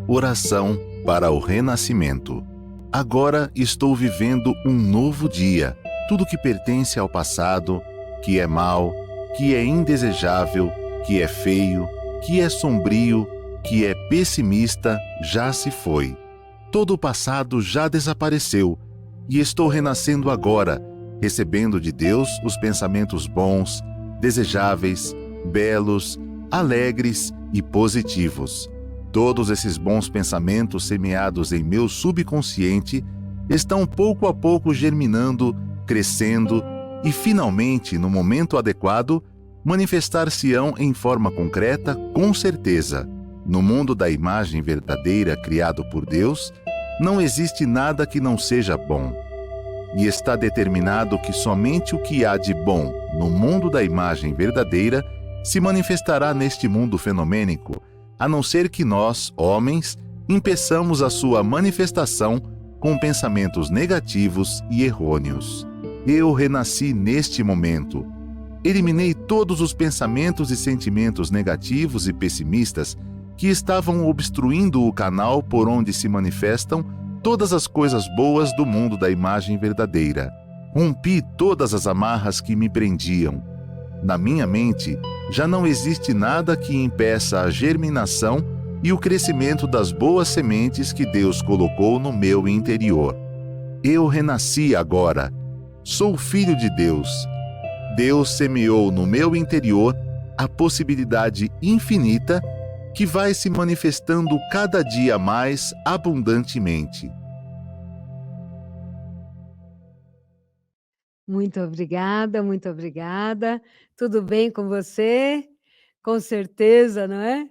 Oração para o renascimento. Agora estou vivendo um novo dia. Tudo que pertence ao passado, que é mau, que é indesejável, que é feio, que é sombrio, que é pessimista, já se foi. Todo o passado já desapareceu e estou renascendo agora, recebendo de Deus os pensamentos bons, desejáveis, belos, alegres e positivos. Todos esses bons pensamentos semeados em meu subconsciente estão pouco a pouco germinando, crescendo e, finalmente, no momento adequado, manifestar-se-ão em forma concreta, com certeza. No mundo da imagem verdadeira criado por Deus, não existe nada que não seja bom. E está determinado que somente o que há de bom no mundo da imagem verdadeira se manifestará neste mundo fenomênico, a não ser que nós, homens, impeçamos a sua manifestação com pensamentos negativos e errôneos. Eu renasci neste momento. Eliminei todos os pensamentos e sentimentos negativos e pessimistas que estavam obstruindo o canal por onde se manifestam todas as coisas boas do mundo da imagem verdadeira. Rompi todas as amarras que me prendiam. Na minha mente, já não existe nada que impeça a germinação e o crescimento das boas sementes que Deus colocou no meu interior. Eu renasci agora. Sou filho de Deus. Deus semeou no meu interior a possibilidade infinita que vai se manifestando cada dia mais abundantemente. Muito obrigada, muito obrigada. Tudo bem com você? Com certeza, não é?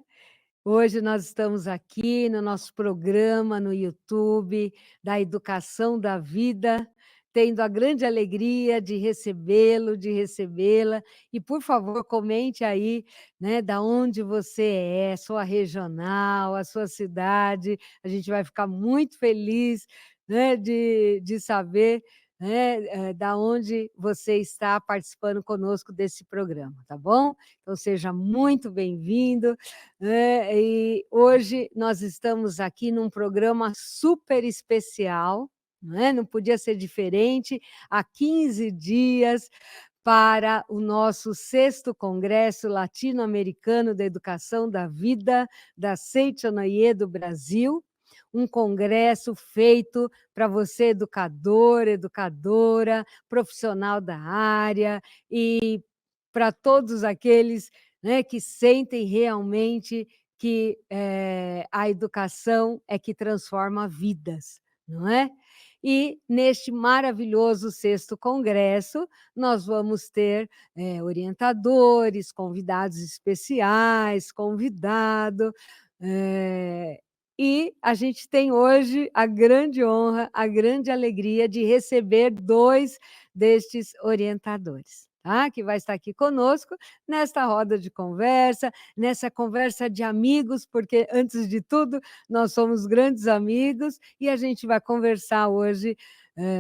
Hoje nós estamos aqui no nosso programa no YouTube da Educação da Vida, tendo a grande alegria de recebê-lo, de recebê-la. E, por favor, comente aí, né, da onde você é, sua regional, a sua cidade. A gente vai ficar muito feliz, né, de saber, né, da onde você está participando conosco desse programa, tá bom? Então seja muito bem-vindo, né, e hoje nós estamos aqui num programa super especial, né, não podia ser diferente, há 15 dias para o nosso 6º Congresso Latino-Americano da Educação da Vida, da Seitonoye do Brasil, um congresso feito para você, educador, educadora, profissional da área, e para todos aqueles, né, que sentem realmente que a educação é que transforma vidas, não é? E neste maravilhoso 6º congresso, nós vamos ter orientadores, convidados especiais, convidado, e a gente tem hoje a grande honra, a grande alegria de receber 2 destes orientadores, tá, que vai estar aqui conosco nesta roda de conversa, nessa conversa de amigos, porque antes de tudo nós somos grandes amigos e a gente vai conversar hoje,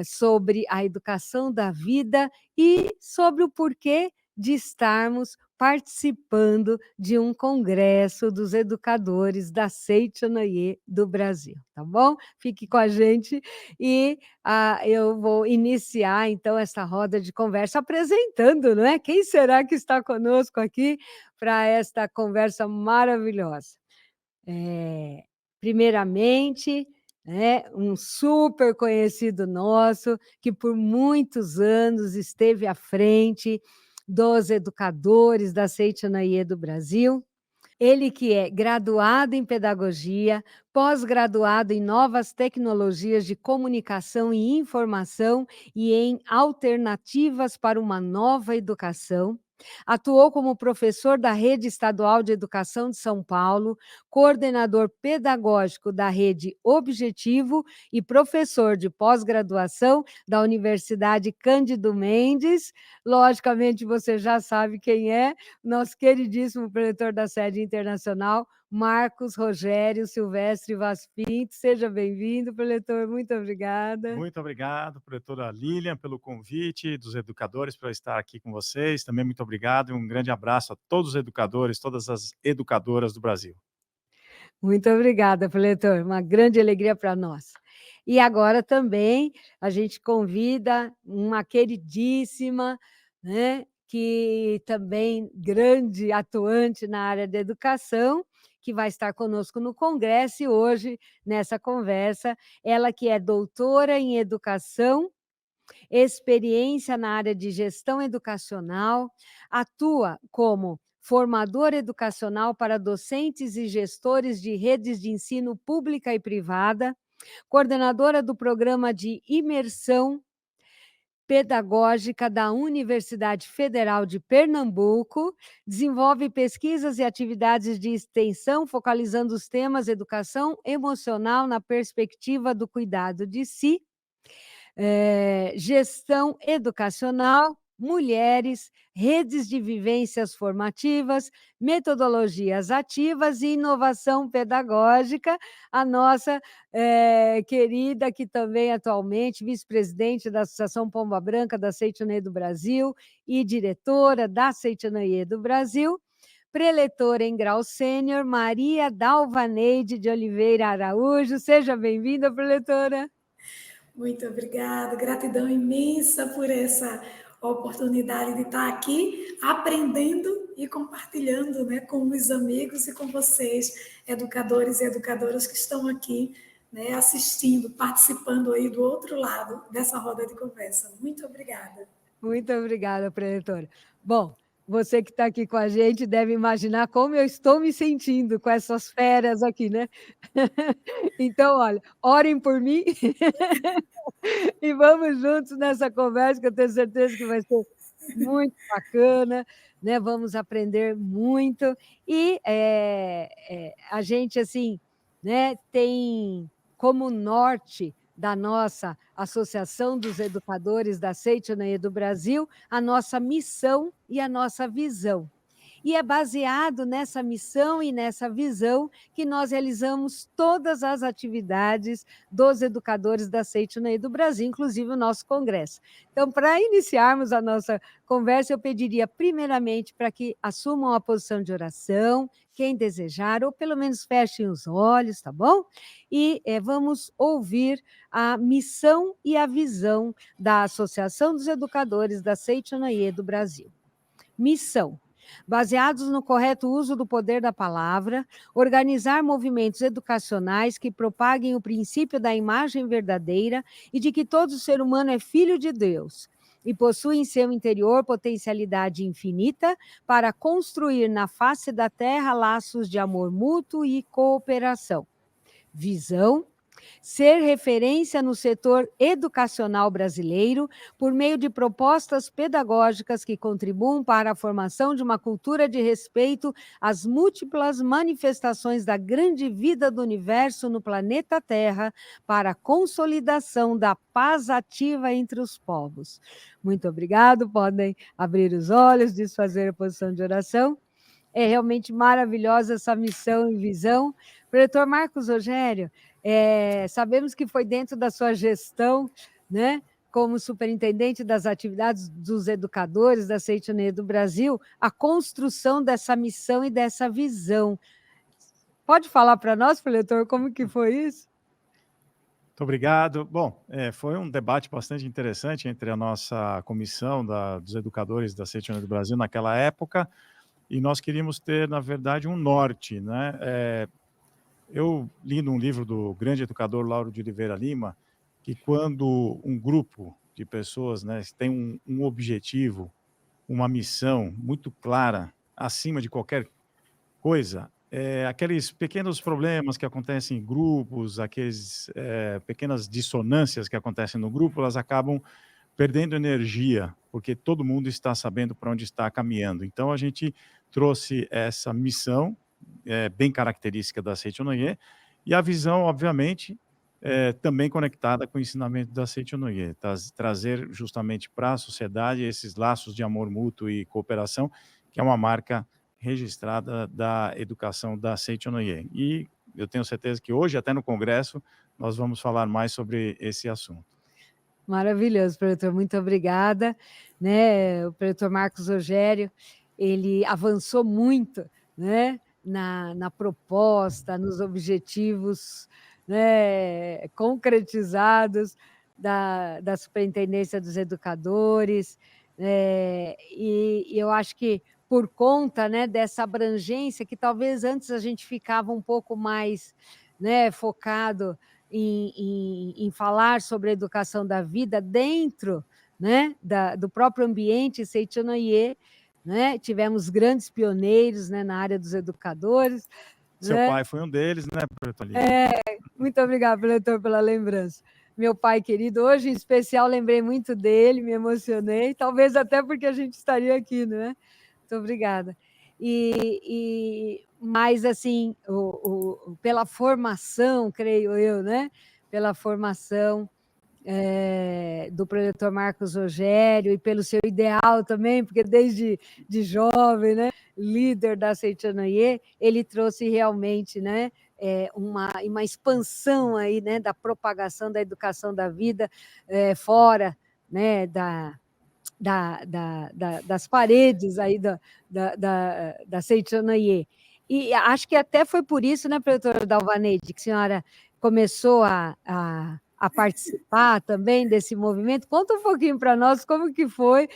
sobre a educação da vida e sobre o porquê de estarmos participando de um congresso dos educadores da Seitonoye do Brasil, tá bom? Fique com a gente e eu vou iniciar, então, essa roda de conversa apresentando, não é? Quem será que está conosco aqui para esta conversa maravilhosa? Primeiramente, né, um super conhecido nosso, que por muitos anos esteve à frente dos educadores da Seitonoye do Brasil. Ele que é graduado em pedagogia, pós-graduado em novas tecnologias de comunicação e informação e em alternativas para uma nova educação. Atuou como professor da Rede Estadual de Educação de São Paulo, coordenador pedagógico da Rede Objetivo e professor de pós-graduação da Universidade Cândido Mendes. Logicamente, você já sabe quem é, nosso queridíssimo preletor da sede internacional, Marcos Rogério Silvestre Vaz Pinto. Seja bem-vindo, preletor, muito obrigada. Muito obrigado, professora Lilian, pelo convite dos educadores para eu estar aqui com vocês. Também muito obrigado e um grande abraço a todos os educadores, todas as educadoras do Brasil. Muito obrigada, preletor, uma grande alegria para nós. E agora também a gente convida uma queridíssima, né, que também grande atuante na área da educação, que vai estar conosco no congresso e hoje, nessa conversa, ela que é doutora em educação, experiência na área de gestão educacional, atua como formador educacional para docentes e gestores de redes de ensino pública e privada, coordenadora do programa de imersão pedagógica da Universidade Federal de Pernambuco, desenvolve pesquisas e atividades de extensão focalizando os temas educação emocional na perspectiva do cuidado de si, gestão educacional, mulheres, redes de vivências formativas, metodologias ativas e inovação pedagógica. A nossa querida, que também atualmente vice-presidente da Associação Pomba Branca da Seitonoye do Brasil e diretora da Seitonoye do Brasil, preletora em grau sênior, Maria Dalvaneide de Oliveira Araújo. Seja bem-vinda, preletora. Muito obrigada, gratidão imensa por essa oportunidade de estar aqui aprendendo e compartilhando, né, com os amigos e com vocês, educadores e educadoras que estão aqui, né, assistindo, participando aí do outro lado dessa roda de conversa. Muito obrigada. Muito obrigada, preletora. Bom, você que está aqui com a gente deve imaginar como eu estou me sentindo com essas férias aqui, né? Então, olha, orem por mim e vamos juntos nessa conversa, que eu tenho certeza que vai ser muito bacana, né? Vamos aprender muito e a gente, assim, né, tem como norte da nossa Associação dos Educadores da Seitonoye do Brasil a nossa missão e a nossa visão. E é baseado nessa missão e nessa visão que nós realizamos todas as atividades dos educadores da Seitonoye do Brasil, inclusive o nosso congresso. Então, para iniciarmos a nossa conversa, eu pediria primeiramente para que assumam a posição de oração, quem desejar, ou pelo menos fechem os olhos, tá bom? E vamos ouvir a missão e a visão da Associação dos Educadores da Seitonoye do Brasil. Missão: baseados no correto uso do poder da palavra, organizar movimentos educacionais que propaguem o princípio da imagem verdadeira e de que todo ser humano é filho de Deus e possui em seu interior potencialidade infinita para construir na face da terra laços de amor mútuo e cooperação. Visão: ser referência no setor educacional brasileiro por meio de propostas pedagógicas que contribuam para a formação de uma cultura de respeito às múltiplas manifestações da grande vida do universo no planeta Terra, para a consolidação da paz ativa entre os povos. Muito obrigado, podem abrir os olhos, desfazer a posição de oração. É realmente maravilhosa essa missão e visão. Preletor Marcos Rogério, sabemos que foi dentro da sua gestão, né, como superintendente das atividades dos educadores da Seitonoye do Brasil, a construção dessa missão e dessa visão. Pode falar para nós, preletor, como que foi isso? Muito obrigado. Bom, foi um debate bastante interessante entre a nossa comissão dos educadores da Seitonoye do Brasil naquela época, e nós queríamos ter, na verdade, um norte, né? Eu li num livro do grande educador Lauro de Oliveira Lima que quando um grupo de pessoas, né, tem um objetivo, uma missão muito clara, acima de qualquer coisa, aqueles pequenos problemas que acontecem em grupos, aqueles pequenas dissonâncias que acontecem no grupo, elas acabam perdendo energia, porque todo mundo está sabendo para onde está caminhando. Então, a gente trouxe essa missão, bem característica da Seitonoye, e a visão, obviamente, também conectada com o ensinamento da Seitonoye, trazer justamente para a sociedade esses laços de amor mútuo e cooperação, que é uma marca registrada da educação da Seitonoye. E eu tenho certeza que hoje, até no Congresso, nós vamos falar mais sobre esse assunto. Maravilhoso, preletor, muito obrigada. Né? O preletor Marcos Rogério, ele avançou muito, né, na proposta, nos objetivos, né, concretizados da Superintendência dos Educadores, e eu acho que por conta, né, dessa abrangência que talvez antes a gente ficava um pouco mais, né, focado em falar sobre a educação da vida dentro, né, do próprio ambiente Seitonoye, né, tivemos grandes pioneiros, né, na área dos educadores, Seu né. pai foi um deles, né, professor Lívia? Muito obrigada, professor, pela lembrança. Meu pai querido, hoje em especial lembrei muito dele, me emocionei, talvez até porque a gente estaria aqui, não é? Muito obrigada. Mas, assim, pela formação, creio eu, né? Pela formação do professor Marcos Rogério e pelo seu ideal também, porque desde de jovem, né, líder da Seitonoye, ele trouxe realmente, né, uma expansão aí, né, da propagação da educação da vida fora, né, das paredes aí da Seitonoye. E acho que até foi por isso, né, professora Dalvanede, que a senhora começou a participar também desse movimento. Conta um pouquinho para nós como que foi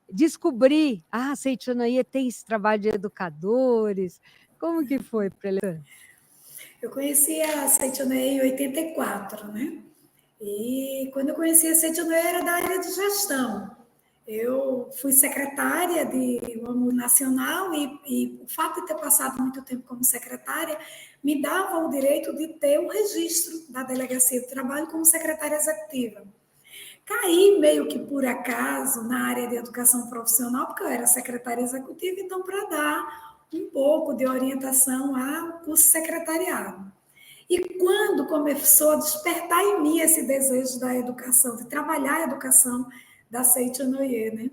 descobrir, a Seitonoye tem esse trabalho de educadores, como que foi, professora? Eu conheci a Seitonoye em 84, né? E quando eu conheci a Seitonoye era da área de gestão. Eu fui secretária de uma multinacional e o fato de ter passado muito tempo como secretária me dava o direito de ter um registro da Delegacia do Trabalho como secretária executiva. Caí meio que por acaso na área de educação profissional, porque eu era secretária executiva, então para dar um pouco de orientação ao curso secretariado. E quando começou a despertar em mim esse desejo da educação, de trabalhar a educação da Seitonoye, né?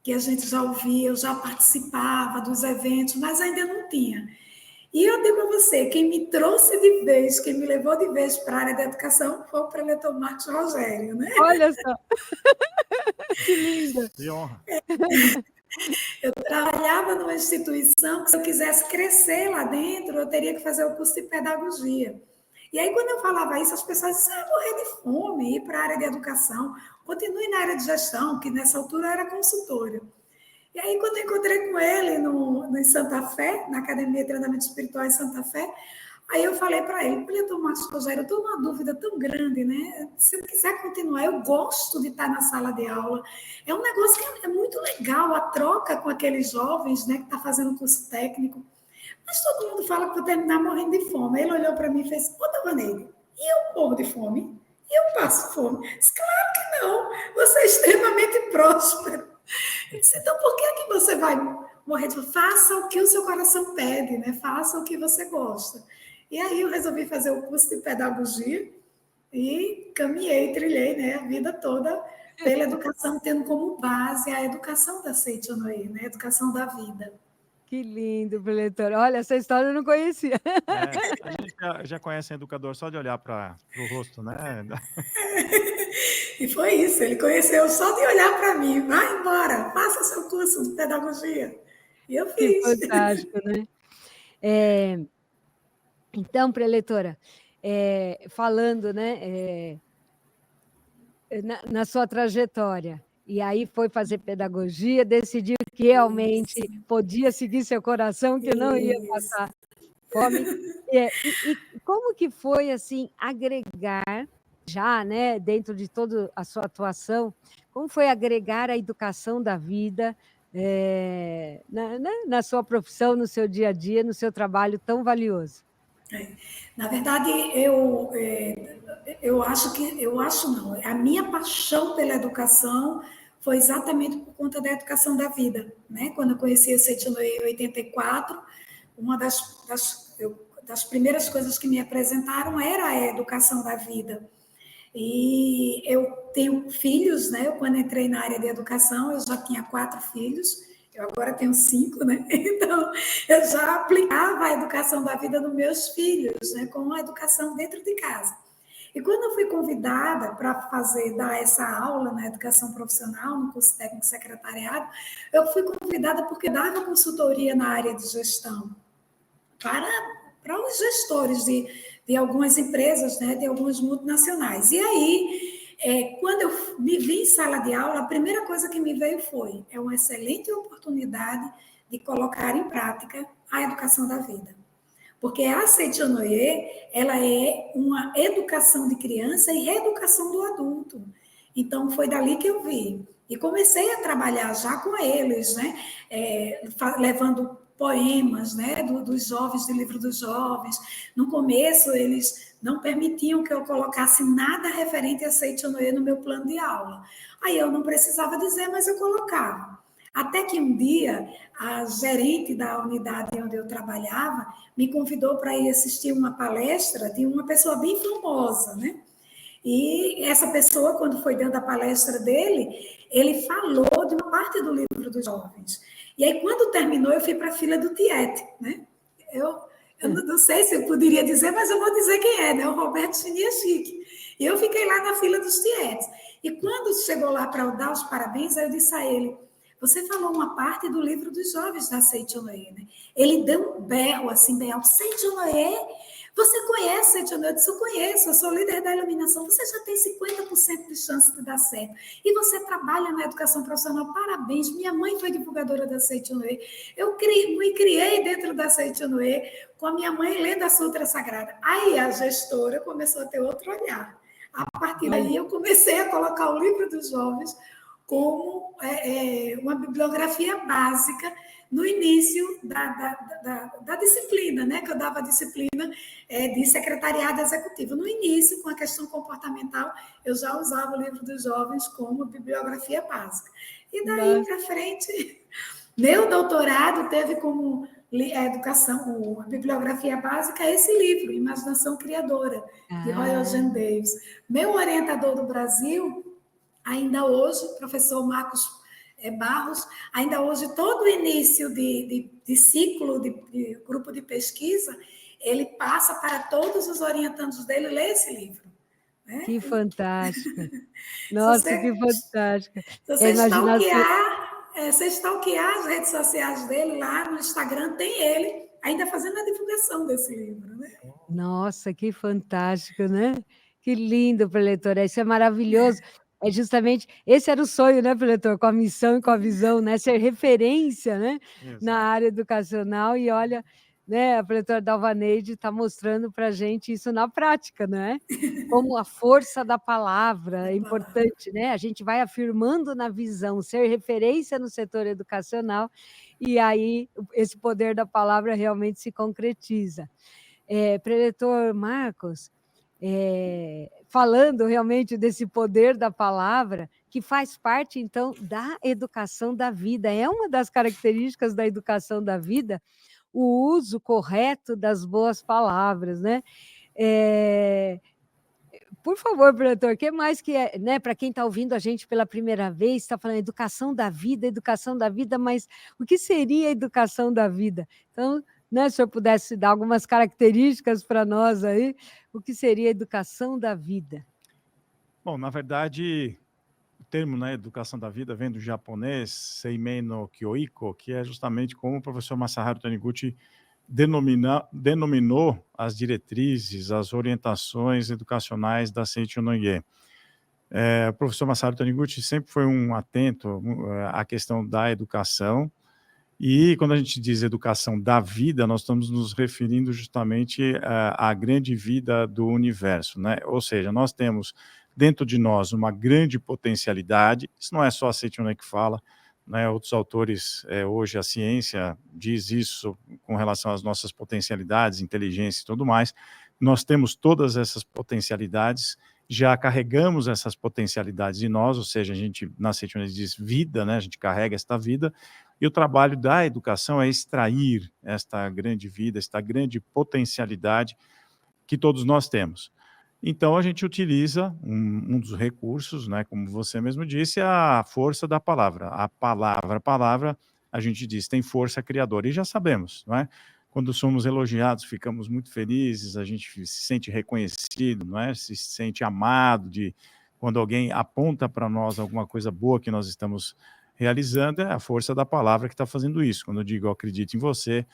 Que a gente já ouvia, eu já participava dos eventos, mas ainda não tinha. E eu digo a você, quem me trouxe de vez, quem me levou de vez para a área da educação foi o preletor Marcos Rogério, né? Olha só, que linda! Que honra. Eu trabalhava numa instituição que, se eu quisesse crescer lá dentro, eu teria que fazer o curso de pedagogia. E aí, quando eu falava isso, as pessoas diziam, morrer de fome, ir para a área de educação, continue na área de gestão, que nessa altura era consultora. E aí, quando eu encontrei com ele em Santa Fé, na Academia de Treinamento Espiritual em Santa Fé, aí eu falei para ele, olha, Tomás Rogério, eu estou numa dúvida tão grande, né? Se eu quiser continuar, eu gosto de estar na sala de aula. É um negócio que é muito legal, a troca com aqueles jovens, né, que estão fazendo curso técnico. Mas todo mundo fala que vou terminar morrendo de fome. Ele olhou para mim e fez, ô, Dalvanede, e eu morro de fome? E eu passo fome? Eu disse, claro que não, você é extremamente próspero. Eu disse, então por que é que você vai morrer de fome? Faça o que o seu coração pede, né? Faça o que você gosta. E aí eu resolvi fazer o curso de pedagogia e caminhei, trilhei, né, a vida toda pela educação, tendo como base a educação da Seitonoye, né, a educação da vida. Que lindo, preletor. Olha, essa história eu não conhecia. A gente já conhece o educador só de olhar para o rosto, né? E foi isso, ele conheceu só de olhar para mim, vai embora, faça seu curso de pedagogia. E eu Que fiz. fantástico, né? Então, preletora, falando, né, na sua trajetória, e aí foi fazer pedagogia, decidiu que realmente podia seguir seu coração, que não ia passar fome. E como que foi, assim, agregar, já, né, dentro de toda a sua atuação, como foi agregar a educação da vida na sua profissão, no seu dia a dia, no seu trabalho tão valioso? Na verdade, eu acho não, a minha paixão pela educação foi exatamente por conta da educação da vida, né? Quando eu conheci a Seitonoye em 84, uma das primeiras coisas que me apresentaram era a educação da vida. E eu tenho filhos, né? Eu, quando entrei na área de educação, eu já tinha 4 filhos, eu agora tenho 5, né? Então, eu já aplicava a educação da vida nos meus filhos, né? Com a educação dentro de casa. E quando eu fui convidada para dar essa aula na educação profissional, no curso técnico de secretariado, eu fui convidada porque dava consultoria na área de gestão para os gestores de algumas empresas, né, de algumas multinacionais. E aí, quando eu me vi em sala de aula, a primeira coisa que me veio foi: é uma excelente oportunidade de colocar em prática a educação da vida. Porque a Seichonoye, ela é uma educação de criança e reeducação do adulto. Então, foi dali que eu vi. E comecei a trabalhar já com eles, né? Levando poemas, né? Dos jovens, do livro dos jovens. No começo, eles não permitiam que eu colocasse nada referente a Seichonoye no meu plano de aula. Aí eu não precisava dizer, mas eu colocava. Até que um dia, a gerente da unidade onde eu trabalhava me convidou para ir assistir uma palestra de uma pessoa bem famosa, né? E essa pessoa, quando foi dando a palestra dele, ele falou de uma parte do livro dos jovens. E aí, quando terminou, eu fui para a fila do Tiete, né? Eu não sei se eu poderia dizer, mas eu vou dizer quem é, né? O Roberto Chiniachique. E eu fiquei lá na fila dos Tietes. E quando chegou lá para eu dar os parabéns, aí eu disse a ele: você falou uma parte do livro dos jovens da Seichonoye, né? Ele deu um berro assim, bem alto: Seichonoye? Você conhece Seichonoye? Eu disse: eu conheço, eu sou líder da iluminação. Você já tem 50% de chance de dar certo. E você trabalha na educação profissional. Parabéns, minha mãe foi divulgadora da Seichonoye. Eu me criei dentro da Seichonoye com a minha mãe lendo a Sutra Sagrada. Aí a gestora começou a ter outro olhar. A partir daí eu comecei a colocar o livro dos jovens como uma bibliografia básica no início da disciplina, né? Que eu dava a disciplina de secretariado executivo. No início, com a questão comportamental, eu já usava o livro dos jovens como bibliografia básica. E daí para frente, meu doutorado teve como educação, a bibliografia básica, esse livro, Imaginação Criadora, de Roy Eugene Davis. Meu orientador do Brasil, ainda hoje, professor Marcos Barros, ainda hoje, todo o início de ciclo, de grupo de pesquisa, ele passa para todos os orientandos dele ler esse livro. Né? Que fantástica! Nossa, que fantástica! Se você stalkear as redes sociais dele, lá no Instagram, tem ele ainda fazendo a divulgação desse livro. Né? Nossa, que fantástico, né? Que lindo, preletor, isso é maravilhoso. É justamente, esse era o sonho, né, preletor, com a missão e com a visão, né, ser referência, né, na área educacional, e olha, né, a preletora Dalvaneide está mostrando para a gente isso na prática, né, como a força da palavra é importante, né, a gente vai afirmando na visão, ser referência no setor educacional, e aí esse poder da palavra realmente se concretiza. Preletor Marcos, falando realmente desse poder da palavra, que faz parte, então, da educação da vida. É uma das características da educação da vida, o uso correto das boas palavras, né? Por favor, preletor, o que mais que é, né, para quem está ouvindo a gente pela primeira vez, está falando educação da vida, mas o que seria a educação da vida? Então, né, se o senhor pudesse dar algumas características para nós aí, o que seria a educação da vida? Bom, na verdade, o termo, né, educação da vida vem do japonês Seimei no Kyoiko, que é justamente como o professor Masaharu Taniguchi denominou as diretrizes, as orientações educacionais da Seichonoye. O professor Masaharu Taniguchi sempre foi atento à questão da educação, e quando a gente diz educação da vida, nós estamos nos referindo justamente à grande vida do universo, né? Ou seja, nós temos dentro de nós uma grande potencialidade, isso não é só a Seichonoye que fala, né? Outros autores, hoje a ciência diz isso com relação às nossas potencialidades, inteligência e tudo mais. Nós temos todas essas potencialidades, já carregamos essas potencialidades em nós, ou seja, a gente, na Seichonoye diz vida, né? A gente carrega esta vida, e o trabalho da educação é extrair esta grande vida, esta grande potencialidade que todos nós temos. Então, a gente utiliza um dos recursos, né, como você mesmo disse, a força da palavra. A palavra, a gente diz, tem força criadora. E já sabemos, não é? Quando somos elogiados, ficamos muito felizes, a gente se sente reconhecido, não é? Se sente amado quando alguém aponta para nós alguma coisa boa que nós estamos realizando, é a força da palavra que está fazendo isso. Quando eu digo, eu acredito em você,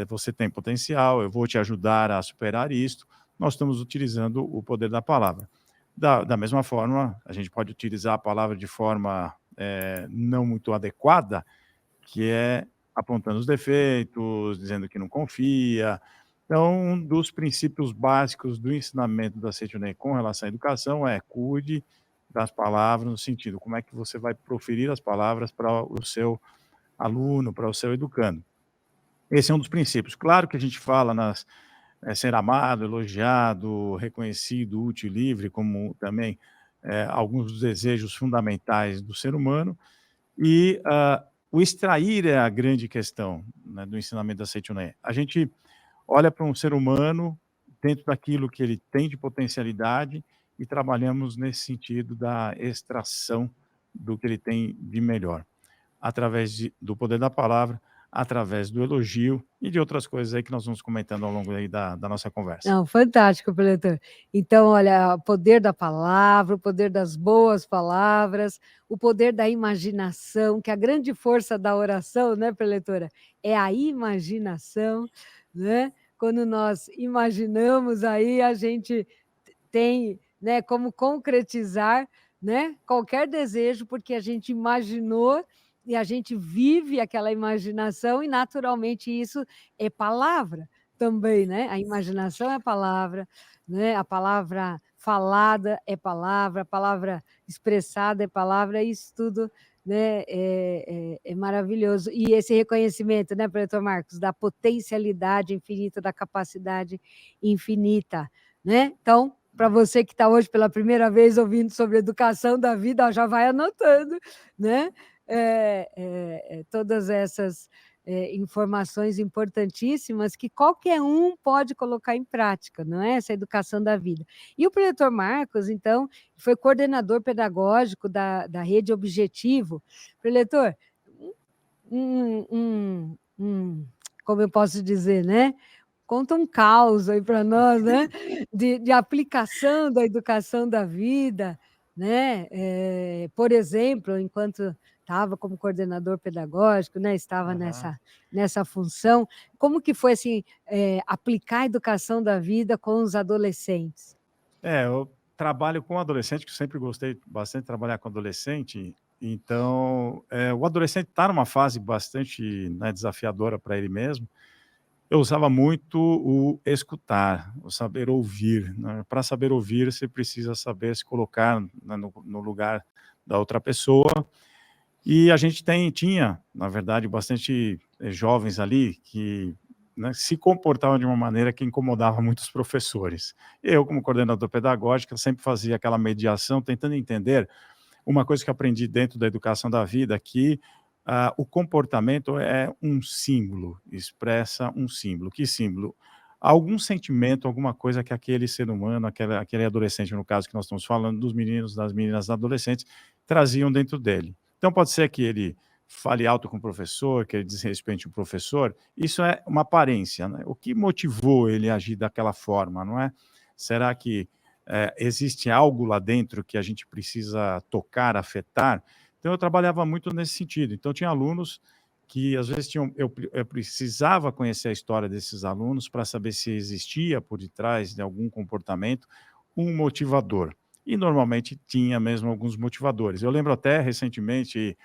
você tem potencial, eu vou te ajudar a superar isto, nós estamos utilizando o poder da palavra. Da mesma forma, a gente pode utilizar a palavra de forma não muito adequada, que é apontando os defeitos, dizendo que não confia. Então, um dos princípios básicos do ensinamento da Seitione com relação à educação é cuide das palavras, no sentido, como é que você vai proferir as palavras para o seu aluno, para o seu educando. Esse é um dos princípios. Claro que a gente fala ser amado, elogiado, reconhecido, útil e livre, como também alguns dos desejos fundamentais do ser humano, e o extrair é a grande questão, né, do ensinamento da Seitione. A gente olha para um ser humano dentro daquilo que ele tem de potencialidade e trabalhamos nesse sentido da extração do que ele tem de melhor, através do poder da palavra, através do elogio e de outras coisas aí que nós vamos comentando ao longo aí da nossa conversa. Não, fantástico, preletor. Então, olha, o poder da palavra, o poder das boas palavras, o poder da imaginação, que a grande força da oração, né, preletora, é a imaginação, né? Quando nós imaginamos, aí a gente tem, né, como concretizar, né, qualquer desejo, porque a gente imaginou e a gente vive aquela imaginação e, naturalmente, isso é palavra também, né? A imaginação é palavra, né? A palavra falada é palavra, a palavra expressada é palavra, isso tudo, né, é maravilhoso. E esse reconhecimento, né, preletor Marcos, da potencialidade infinita, da capacidade infinita, né? Então, para você que está hoje pela primeira vez ouvindo sobre educação da vida, já vai anotando, né? Todas essas informações importantíssimas que qualquer um pode colocar em prática, não é? Essa educação da vida. E o preletor Marcos, então, foi coordenador pedagógico da Rede Objetivo. Preletor, como eu posso dizer, né? Conta um caos aí para nós, né? De aplicação da educação da vida, né? Por exemplo, enquanto estava como coordenador pedagógico, né? Estava nessa função, como que foi assim, aplicar a educação da vida com os adolescentes? Eu trabalho com adolescente, que eu sempre gostei bastante de trabalhar com adolescente. Então, o adolescente está numa fase bastante, né, desafiadora para ele mesmo. Eu usava muito o escutar, o saber ouvir, né? Para saber ouvir, você precisa saber se colocar, né, no lugar da outra pessoa. E a gente tinha, na verdade, bastante jovens ali que, né, se comportavam de uma maneira que incomodava muitos professores. Eu, como coordenador pedagógico, sempre fazia aquela mediação, tentando entender uma coisa que aprendi dentro da educação da vida, que o comportamento é um símbolo, expressa um símbolo. Que símbolo? Algum sentimento, alguma coisa que aquele ser humano, aquele adolescente, no caso que nós estamos falando, dos meninos, das meninas, adolescentes, traziam dentro dele. Então pode ser que ele fale alto com o professor, que ele desrespeite o professor, isso é uma aparência, né? O que motivou ele a agir daquela forma, não é? Será que existe algo lá dentro que a gente precisa tocar, afetar? Então eu trabalhava muito nesse sentido. Então tinha alunos que às vezes eu precisava conhecer a história desses alunos para saber se existia por detrás de algum comportamento um motivador. E normalmente tinha mesmo alguns motivadores. Eu lembro até recentemente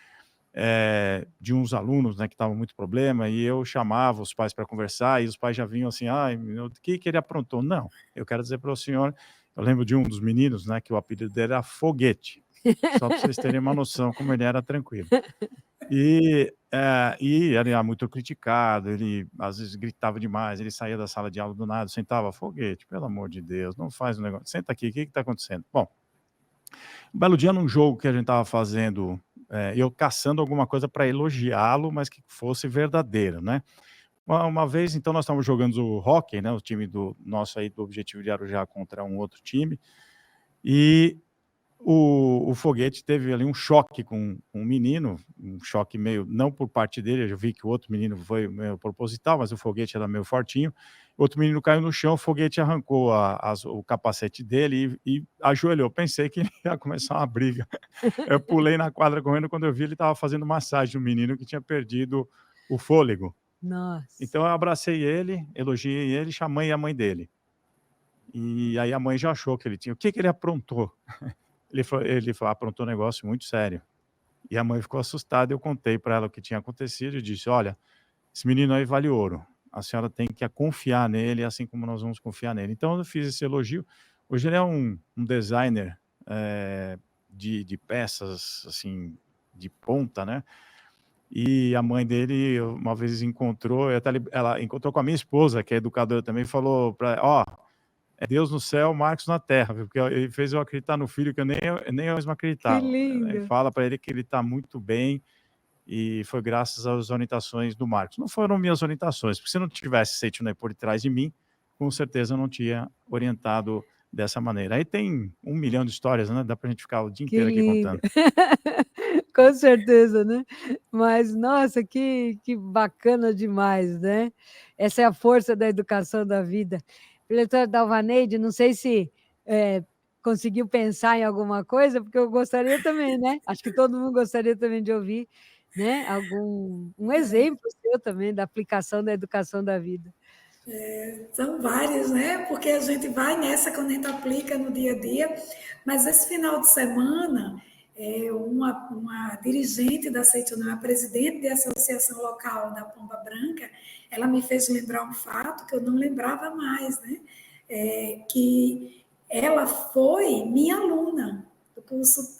de uns alunos, né, que estavam muito problema, e eu chamava os pais para conversar, e os pais já vinham assim, o que ele aprontou? Não, eu quero dizer para o senhor, eu lembro de um dos meninos, né, que o apelido dele era Foguete, só para vocês terem uma noção como ele era tranquilo. E ele era muito criticado, ele às vezes gritava demais, ele saía da sala de aula do nada, sentava, Foguete, pelo amor de Deus, não faz um negócio, senta aqui, o que está acontecendo? Bom, um belo dia num jogo que a gente estava fazendo, eu caçando alguma coisa para elogiá-lo, mas que fosse verdadeira, né? Uma vez, então, nós estávamos jogando o hóquei, né, o time nosso aí do Objetivo de Arujá contra um outro time, e o foguete teve ali um choque com um menino, um choque meio, não por parte dele, eu já vi que o outro menino foi meio proposital, mas o foguete era meio fortinho. Outro menino caiu no chão, o foguete arrancou o capacete dele e ajoelhou. Pensei que ele ia começar uma briga. Eu pulei na quadra correndo, quando eu vi, ele estava fazendo massagem no menino que tinha perdido o fôlego. Nossa. Então eu abracei ele, elogiei ele, chamei a mãe dele. E aí a mãe já achou que ele tinha... O que ele aprontou? Ele falou, aprontou um negócio muito sério. E a mãe ficou assustada, eu contei para ela o que tinha acontecido e disse, olha, esse menino aí vale ouro. A senhora tem que confiar nele, assim como nós vamos confiar nele. Então eu fiz esse elogio. Hoje ele é um designer de peças, assim, de ponta, né? E a mãe dele, uma vez encontrou, ela encontrou com a minha esposa, que é educadora também, falou para ela, ó, é Deus no céu, Marcos na terra, viu? Porque ele fez eu acreditar no filho que eu nem eu mesmo Que acreditava. E lindo. fala para ele que ele está muito bem e foi graças às orientações do Marcos. Não foram minhas orientações, porque se não tivesse Seitonai por trás de mim, com certeza eu não tinha orientado dessa maneira. Aí tem 1 milhão de histórias, né? Dá para a gente ficar o dia Que inteiro aqui lindo. contando. Com certeza, né? Mas, nossa, que bacana demais, né? Essa é a força da educação da vida. Diretora Dalvaneide, não sei se conseguiu pensar em alguma coisa, porque eu gostaria também, né? Acho que todo mundo gostaria também de ouvir, né? Um exemplo seu também da aplicação da educação da vida. São vários, né? Porque a gente vai nessa quando a gente aplica no dia a dia, mas esse final de semana, uma dirigente da Seitonai, a presidente da associação local da Pomba Branca, ela me fez lembrar um fato que eu não lembrava mais, né? Que ela foi minha aluna do curso,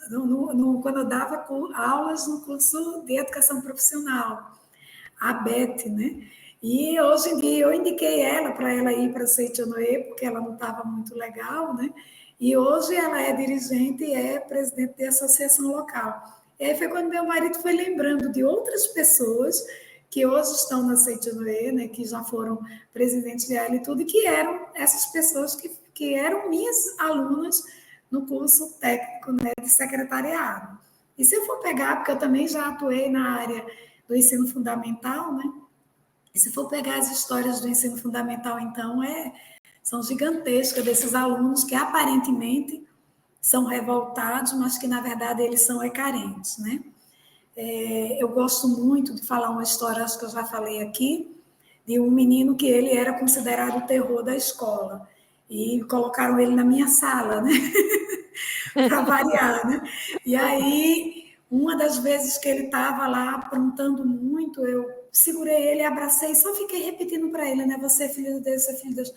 quando eu dava aulas no curso de educação profissional, a Beth, né? E hoje em dia eu indiquei ela para ela ir para Seitonai, porque ela não estava muito legal, né? E hoje ela é dirigente e é presidente da associação local. E aí foi quando meu marido foi lembrando de outras pessoas que hoje estão na Seitonai, né? Que já foram presidentes de ela e tudo, e que eram essas pessoas que eram minhas alunas no curso técnico, né, de secretariado. E se eu for pegar, porque eu também já atuei na área do ensino fundamental, né? E se for pegar as histórias do ensino fundamental, então, são gigantescas desses alunos que aparentemente são revoltados, mas que, na verdade, eles são carentes, né? Eu gosto muito de falar uma história, acho que eu já falei aqui, de um menino que ele era considerado o terror da escola. E colocaram ele na minha sala, né? Para variar, né? E aí, uma das vezes que ele estava lá aprontando muito, eu segurei ele, abracei e só fiquei repetindo para ele, né? Você é filho de Deus, você é filho de Deus.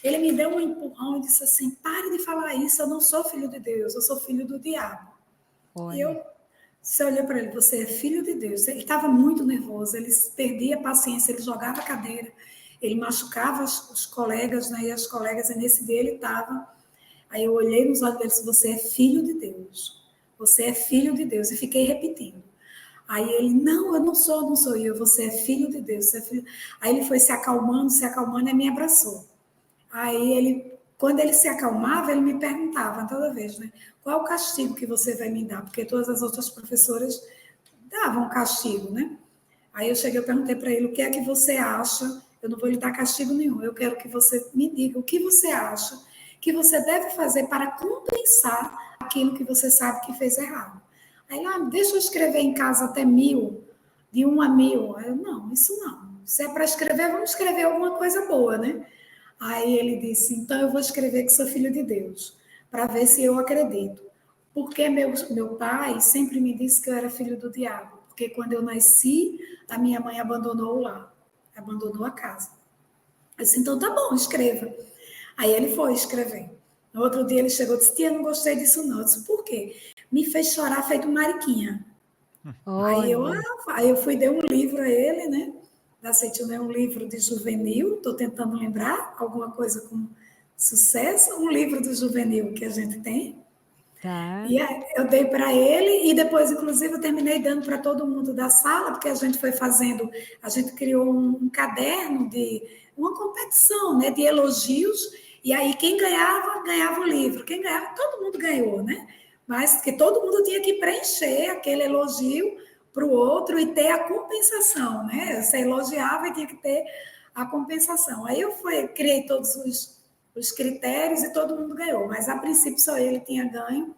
Ele me deu um empurrão e disse assim, pare de falar isso, eu não sou filho de Deus, eu sou filho do diabo. Olha. E você olhou para ele, você é filho de Deus. Ele estava muito nervoso, ele perdia a paciência, ele jogava a cadeira, ele machucava os colegas, né? E as colegas, e nesse dia ele estava... Aí eu olhei nos olhos dele e disse, você é filho de Deus. Você é filho de Deus. E fiquei repetindo. Aí ele, não, eu não sou. E eu, você é filho de Deus. Você é filho... Aí ele foi se acalmando e me abraçou. Aí ele, quando ele se acalmava, ele me perguntava toda vez, né? Qual é o castigo que você vai me dar? Porque todas as outras professoras davam castigo, né? Aí eu cheguei e perguntei para ele, o que é que você acha? Eu não vou lhe dar castigo nenhum. Eu quero que você me diga o que você acha que você deve fazer para compensar aquilo que você sabe que fez errado. Aí lá, deixa eu escrever em casa até 1000, de 1 a 1000. Aí eu, não, isso não. Se é para escrever, vamos escrever alguma coisa boa, né? Aí ele disse, então eu vou escrever que sou filho de Deus, para ver se eu acredito. Porque meu pai sempre me disse que eu era filho do diabo, porque quando eu nasci, a minha mãe abandonou o lar, abandonou a casa. Eu disse, então tá bom, escreva. Aí ele foi escrever. No outro dia ele chegou e disse, tia, não gostei disso não. Eu disse, por quê? Me fez chorar feito Mariquinha. Aí eu fui dar um livro a ele, né? Da Seitonai, um livro de juvenil, estou tentando lembrar alguma coisa com sucesso, um livro de juvenil que a gente tem. Tá. E aí eu dei para ele e depois, inclusive, eu terminei dando para todo mundo da sala, porque a gente foi fazendo, a gente criou um caderno de uma competição, né, de elogios, e aí quem ganhava, ganhava o livro. Quem ganhava, todo mundo ganhou, né? mas que todo mundo tinha que preencher aquele elogio para o outro e ter a compensação, né? Você elogiava e tinha que ter a compensação. Aí eu criei todos os critérios e todo mundo ganhou, mas a princípio só ele tinha ganho.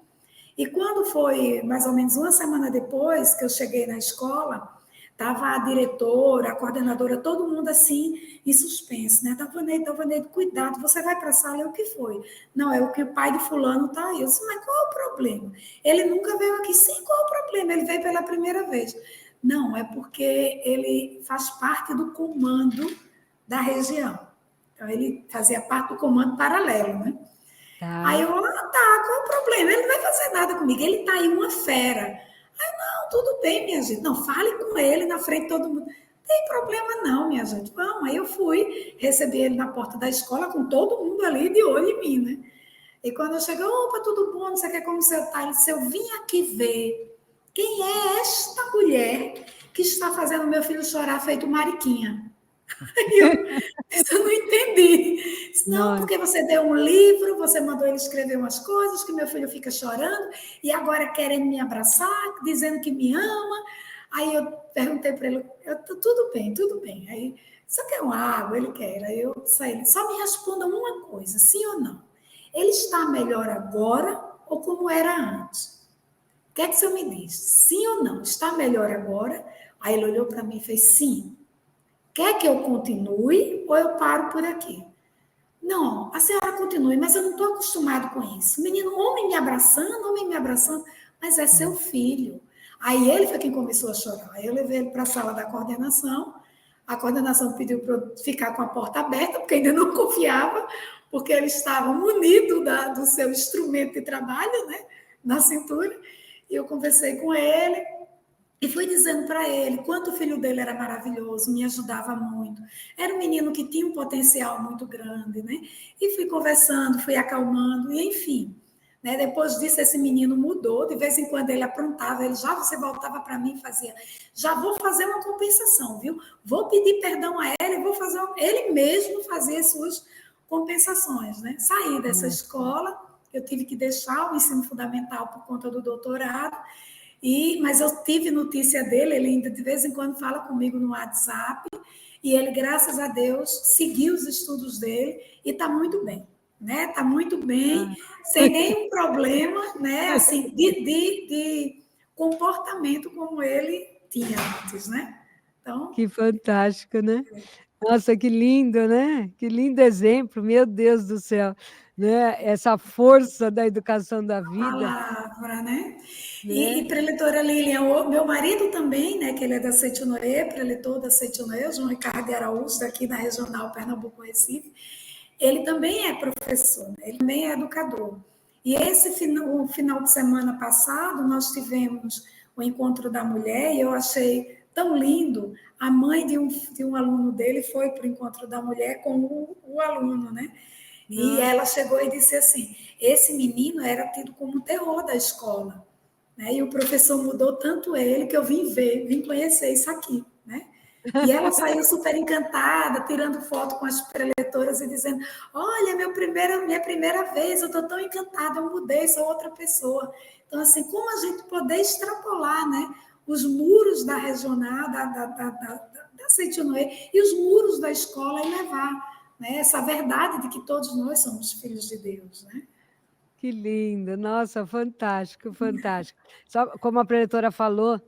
E quando foi mais ou menos uma semana depois que eu cheguei na escola, estava a diretora, a coordenadora, todo mundo assim, em suspense, né? Tavaneide, cuidado, você vai para a sala, é o que foi? Não, é o que o pai de fulano está aí. Eu disse, mas qual é o problema? Ele nunca veio aqui. Sim, qual é o problema? Ele veio pela primeira vez. Não, é porque ele faz parte do comando da região. Então, ele fazia parte do comando paralelo, né? Aí eu, qual é o problema? Ele não vai fazer nada comigo, ele está aí uma fera. Aí, não, tudo bem, minha gente. Não, fale com ele na frente de todo mundo. Não tem problema não, minha gente. Vamos. Aí eu fui, recebi ele na porta da escola com todo mundo ali de olho em mim, né? E quando eu cheguei, opa, tudo bom, não sei o que, como você está? Ele disse, eu vim aqui ver quem é esta mulher que está fazendo meu filho chorar feito mariquinha. Eu não entendi. Não, porque você deu um livro, você mandou ele escrever umas coisas que meu filho fica chorando e agora querem me abraçar, dizendo que me ama. Aí eu perguntei para ele, tudo bem. Aí, só quer uma água? Ele quer. Aí eu saí, só me responda uma coisa, sim ou não. Ele está melhor agora ou como era antes? O que é que você me diz? Sim ou não? Está melhor agora? Aí ele olhou para mim e fez, sim. Quer que eu continue ou eu paro por aqui? Não, a senhora continue, mas eu não estou acostumado com isso. Menino, homem me abraçando, mas é seu filho. Aí ele foi quem começou a chorar. Aí eu levei ele para a sala da coordenação. A coordenação pediu para eu ficar com a porta aberta, porque ainda não confiava, porque ele estava munido do seu instrumento de trabalho, né, na cintura. E eu conversei com ele. E fui dizendo para ele quanto o filho dele era maravilhoso, me ajudava muito. Era um menino que tinha um potencial muito grande, né? E fui conversando, fui acalmando, e enfim. Né? Depois disso, esse menino mudou. De vez em quando ele aprontava, você voltava para mim e fazia, já vou fazer uma compensação, viu? Vou pedir perdão a ele, ele mesmo fazia as suas compensações, né? Saí dessa escola, eu tive que deixar o ensino fundamental por conta do doutorado. Mas eu tive notícia dele, ele ainda de vez em quando fala comigo no WhatsApp, e ele, graças a Deus, seguiu os estudos dele e está muito bem, né? Está muito bem, sem nenhum problema, né? Assim, de comportamento como ele tinha antes, né? Então, que fantástico, né? Nossa, que lindo, né? Que lindo exemplo, meu Deus do céu, né? Essa força da educação da vida. Palavra, né? E preletora Lilian, meu marido também, né? Que ele é da Setionoê, preletor da Setionoê, João Ricardo de Araújo, daqui da Regional Pernambuco-Recife. Ele também é professor, né? Ele também é educador. E o final de semana passado, nós tivemos o Encontro da Mulher, e eu achei tão lindo. A mãe de um aluno dele foi para o Encontro da Mulher com o aluno, né? E ela chegou e disse assim, esse menino era tido como o terror da escola, né? E o professor mudou tanto ele que eu vim conhecer isso aqui, né? E ela saiu super encantada, tirando foto com as preletoras e dizendo, olha, minha primeira vez, eu estou tão encantada, eu mudei, sou outra pessoa. Então, assim, como a gente poder extrapolar, né, os muros da regional, da Setionoê, e os muros da escola e levar, né, essa verdade de que todos nós somos filhos de Deus, né? Que lindo, nossa, fantástico, fantástico. Só como a preletora falou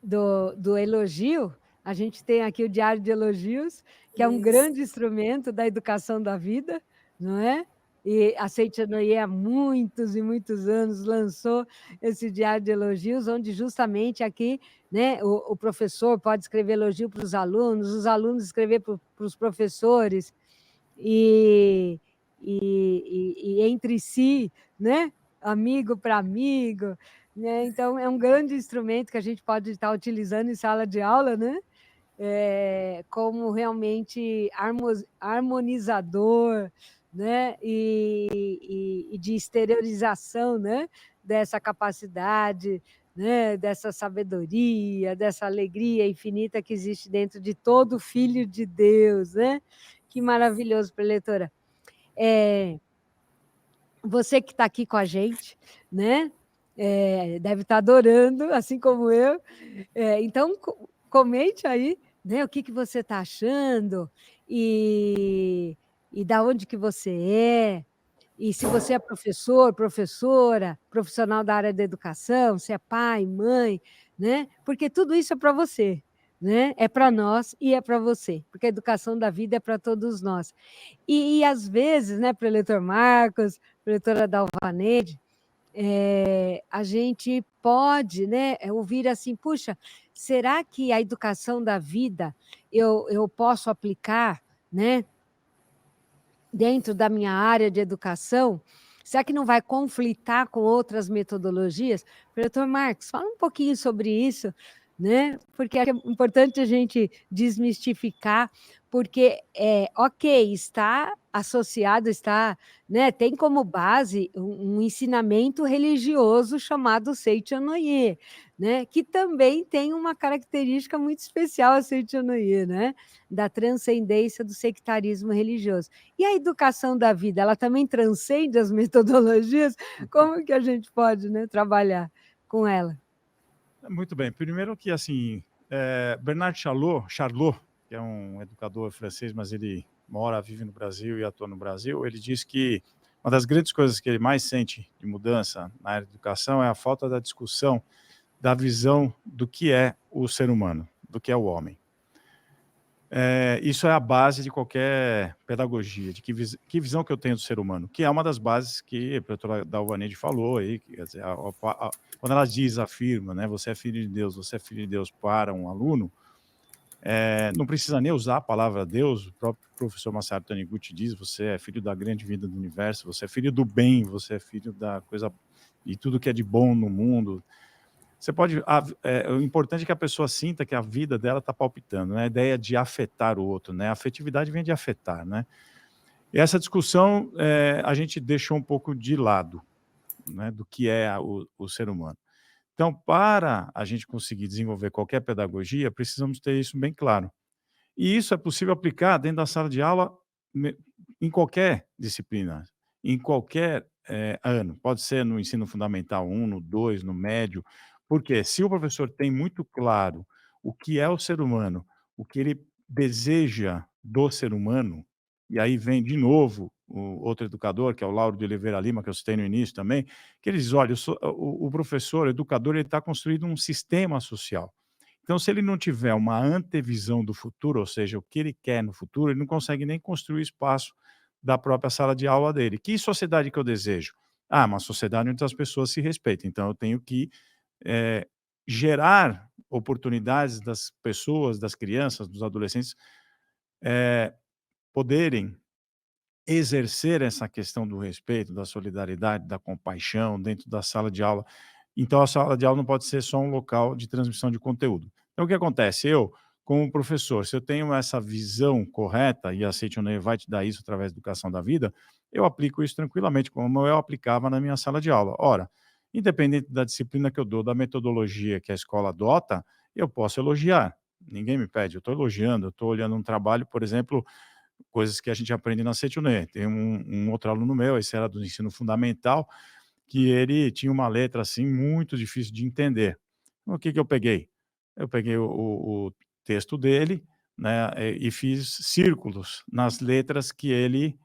do elogio, a gente tem aqui o Diário de Elogios, que é um grande instrumento da educação da vida, não é? E a Setionoê, há muitos e muitos anos, lançou esse Diário de Elogios, onde justamente aqui, né, o professor pode escrever elogio para os alunos escrever para os professores, e entre si, né? Amigo para amigo, né? Então é um grande instrumento que a gente pode estar utilizando em sala de aula, né? Como realmente harmonizador, né? E de exteriorização, né? Dessa capacidade, né? Dessa sabedoria, dessa alegria infinita que existe dentro de todo filho de Deus, né? Que maravilhoso, preletora. Você que está aqui com a gente, né? deve estar adorando, assim como eu. Então, comente aí, né, o que você está achando e da onde que você é, e se você é professor, professora, profissional da área da educação, se é pai, mãe, né? Porque tudo isso é para você, né? É para nós e é para você, porque a educação da vida é para todos nós. E às vezes, né, preletor Marcos, preletora Dalvanede, a gente pode, né, ouvir assim: puxa, será que a educação da vida eu posso aplicar, né, dentro da minha área de educação? Será que não vai conflitar com outras metodologias? Professor Marcos, fala um pouquinho sobre isso, né? Porque é importante a gente desmistificar, porque, ok, está associado, está, né, tem como base um ensinamento religioso chamado Seichonoye, né, que também tem uma característica muito especial a Seichonoye, né, da transcendência do sectarismo religioso. E a educação da vida, ela também transcende as metodologias? Como que a gente pode, né, trabalhar com ela? Muito bem. Primeiro que, assim, Bernard Charlot, que é um educador francês, mas ele vive no Brasil e atua no Brasil, ele diz que uma das grandes coisas que ele mais sente de mudança na área de educação é a falta da discussão da visão do que é o ser humano, do que é o homem. Isso é a base de qualquer pedagogia, de que visão que eu tenho do ser humano, que é uma das bases que a professora Dalvanede falou aí, quer dizer, quando ela afirma, né, você é filho de Deus para um aluno, não precisa nem usar a palavra Deus, o próprio professor Masaru Taniguchi diz, você é filho da grande vida do universo, você é filho do bem, você é filho da coisa, e tudo que é de bom no mundo. Você pode, o importante é que a pessoa sinta que a vida dela está palpitando, né? A ideia de afetar o outro, né? A afetividade vem de afetar, né? E essa discussão a gente deixou um pouco de lado, né? Do que é o ser humano. Então, para a gente conseguir desenvolver qualquer pedagogia, precisamos ter isso bem claro. E isso é possível aplicar dentro da sala de aula em qualquer disciplina, em qualquer ano. Pode ser no ensino fundamental 1, no 2, no médio. Porque se o professor tem muito claro o que é o ser humano, o que ele deseja do ser humano, e aí vem de novo o outro educador, que é o Lauro de Oliveira Lima, que eu citei no início também, que ele diz, olha, o professor, o educador, ele está construindo um sistema social. Então, se ele não tiver uma antevisão do futuro, ou seja, o que ele quer no futuro, ele não consegue nem construir o espaço da própria sala de aula dele. Que sociedade que eu desejo? Uma sociedade onde as pessoas se respeitam. Então, eu tenho que gerar oportunidades das pessoas, das crianças, dos adolescentes, poderem exercer essa questão do respeito, da solidariedade, da compaixão dentro da sala de aula. Então, a sala de aula não pode ser só um local de transmissão de conteúdo. Então, o que acontece? Eu, como professor, se eu tenho essa visão correta, e a Seichonoye vai te dar isso através da educação da vida, eu aplico isso tranquilamente, como eu aplicava na minha sala de aula. Ora, independente da disciplina que eu dou, da metodologia que a escola adota, eu posso elogiar. Ninguém me pede, eu estou elogiando, eu estou olhando um trabalho, por exemplo, coisas que a gente aprende na Seichonoye. Tem um outro aluno meu, esse era do ensino fundamental, que ele tinha uma letra, assim, muito difícil de entender. O que que eu peguei? Eu peguei o texto dele, né, e fiz círculos nas letras que ele,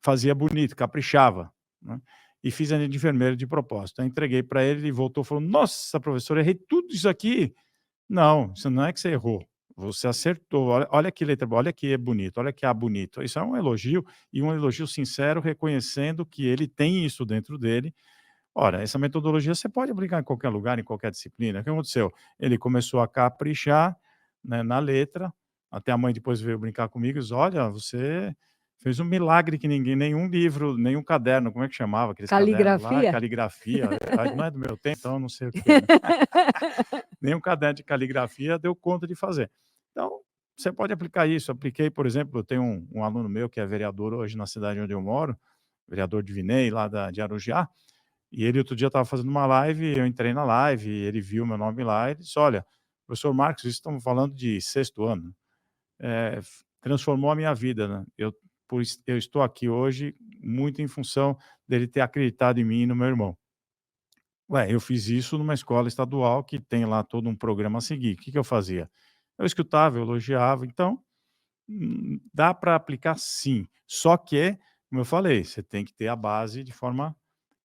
fazia bonito, caprichava, né, e fiz a de vermelho de propósito. Aí entreguei para ele, ele voltou e falou: "Nossa, professor, errei tudo isso aqui". Não, isso não é que você errou, você acertou. Olha que letra boa, olha que é bonito, olha que A bonito. Isso é um elogio, e um elogio sincero, reconhecendo que ele tem isso dentro dele. Ora, essa metodologia você pode aplicar em qualquer lugar, em qualquer disciplina. O que aconteceu? Ele começou a caprichar, né, na letra, até a mãe depois veio brincar comigo e disse: "Olha, você fez um milagre que nenhum livro, nenhum caderno", como é que chamava aqueles cadernos lá? Caligrafia? Caligrafia, não é do meu tempo, então eu não sei o que é, né. Nenhum caderno de caligrafia deu conta de fazer. Então, você pode aplicar isso. Apliquei, por exemplo, eu tenho um aluno meu que é vereador hoje na cidade onde eu moro, vereador de Vinei, lá de Arujá, e ele outro dia estava fazendo uma live, eu entrei na live, ele viu meu nome lá e disse: "Olha, professor Marcos, isso estamos falando de sexto ano, transformou a minha vida, né. Eu estou aqui hoje muito em função dele ter acreditado em mim e no meu irmão". Ué, eu fiz isso numa escola estadual que tem lá todo um programa a seguir. O que que eu fazia? Eu escutava, eu elogiava, então, dá para aplicar sim, só que, como eu falei, você tem que ter a base de forma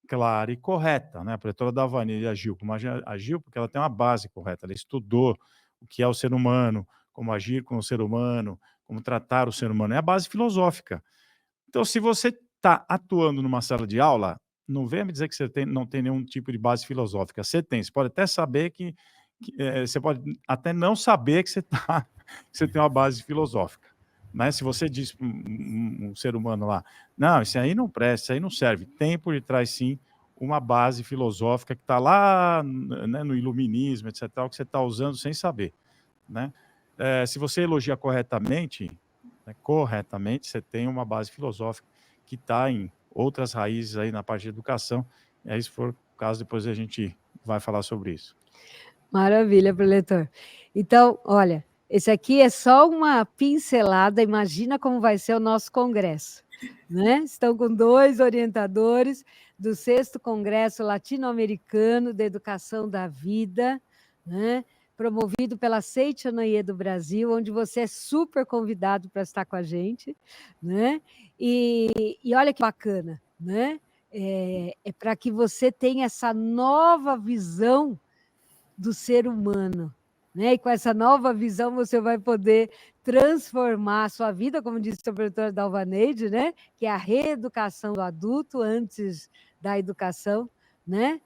clara e correta, né, a professora Dalvanir agiu como agiu, porque ela tem uma base correta, ela estudou o que é o ser humano, como agir com o ser humano, como tratar o ser humano, é a base filosófica. Então, se você está atuando numa sala de aula, não venha me dizer que você não tem nenhum tipo de base filosófica. Você tem, você pode até saber você pode até não saber que você tá, que você tem uma base filosófica. Né? Se você diz para um ser humano lá, não, isso aí não presta, isso aí não serve. Tem por detrás, sim, uma base filosófica que está lá, né, no iluminismo, etc., que você está usando sem saber. Né? Se você elogia corretamente, né, você tem uma base filosófica que está em outras raízes aí na parte de educação. E aí, se for o caso, depois a gente vai falar sobre isso. Maravilha, preletor. Então, olha, esse aqui é só uma pincelada, imagina como vai ser o nosso congresso, né? Estão com 2 orientadores do 6º Congresso Latino-Americano da Educação da Vida, né? Promovido pela Seitonoye do Brasil, onde você é super convidado para estar com a gente, né? E olha que bacana, né? É para que você tenha essa nova visão do ser humano, né? E com essa nova visão você vai poder transformar a sua vida, como disse a professora Dalvaneide, né? Que é a reeducação do adulto antes da educação, né?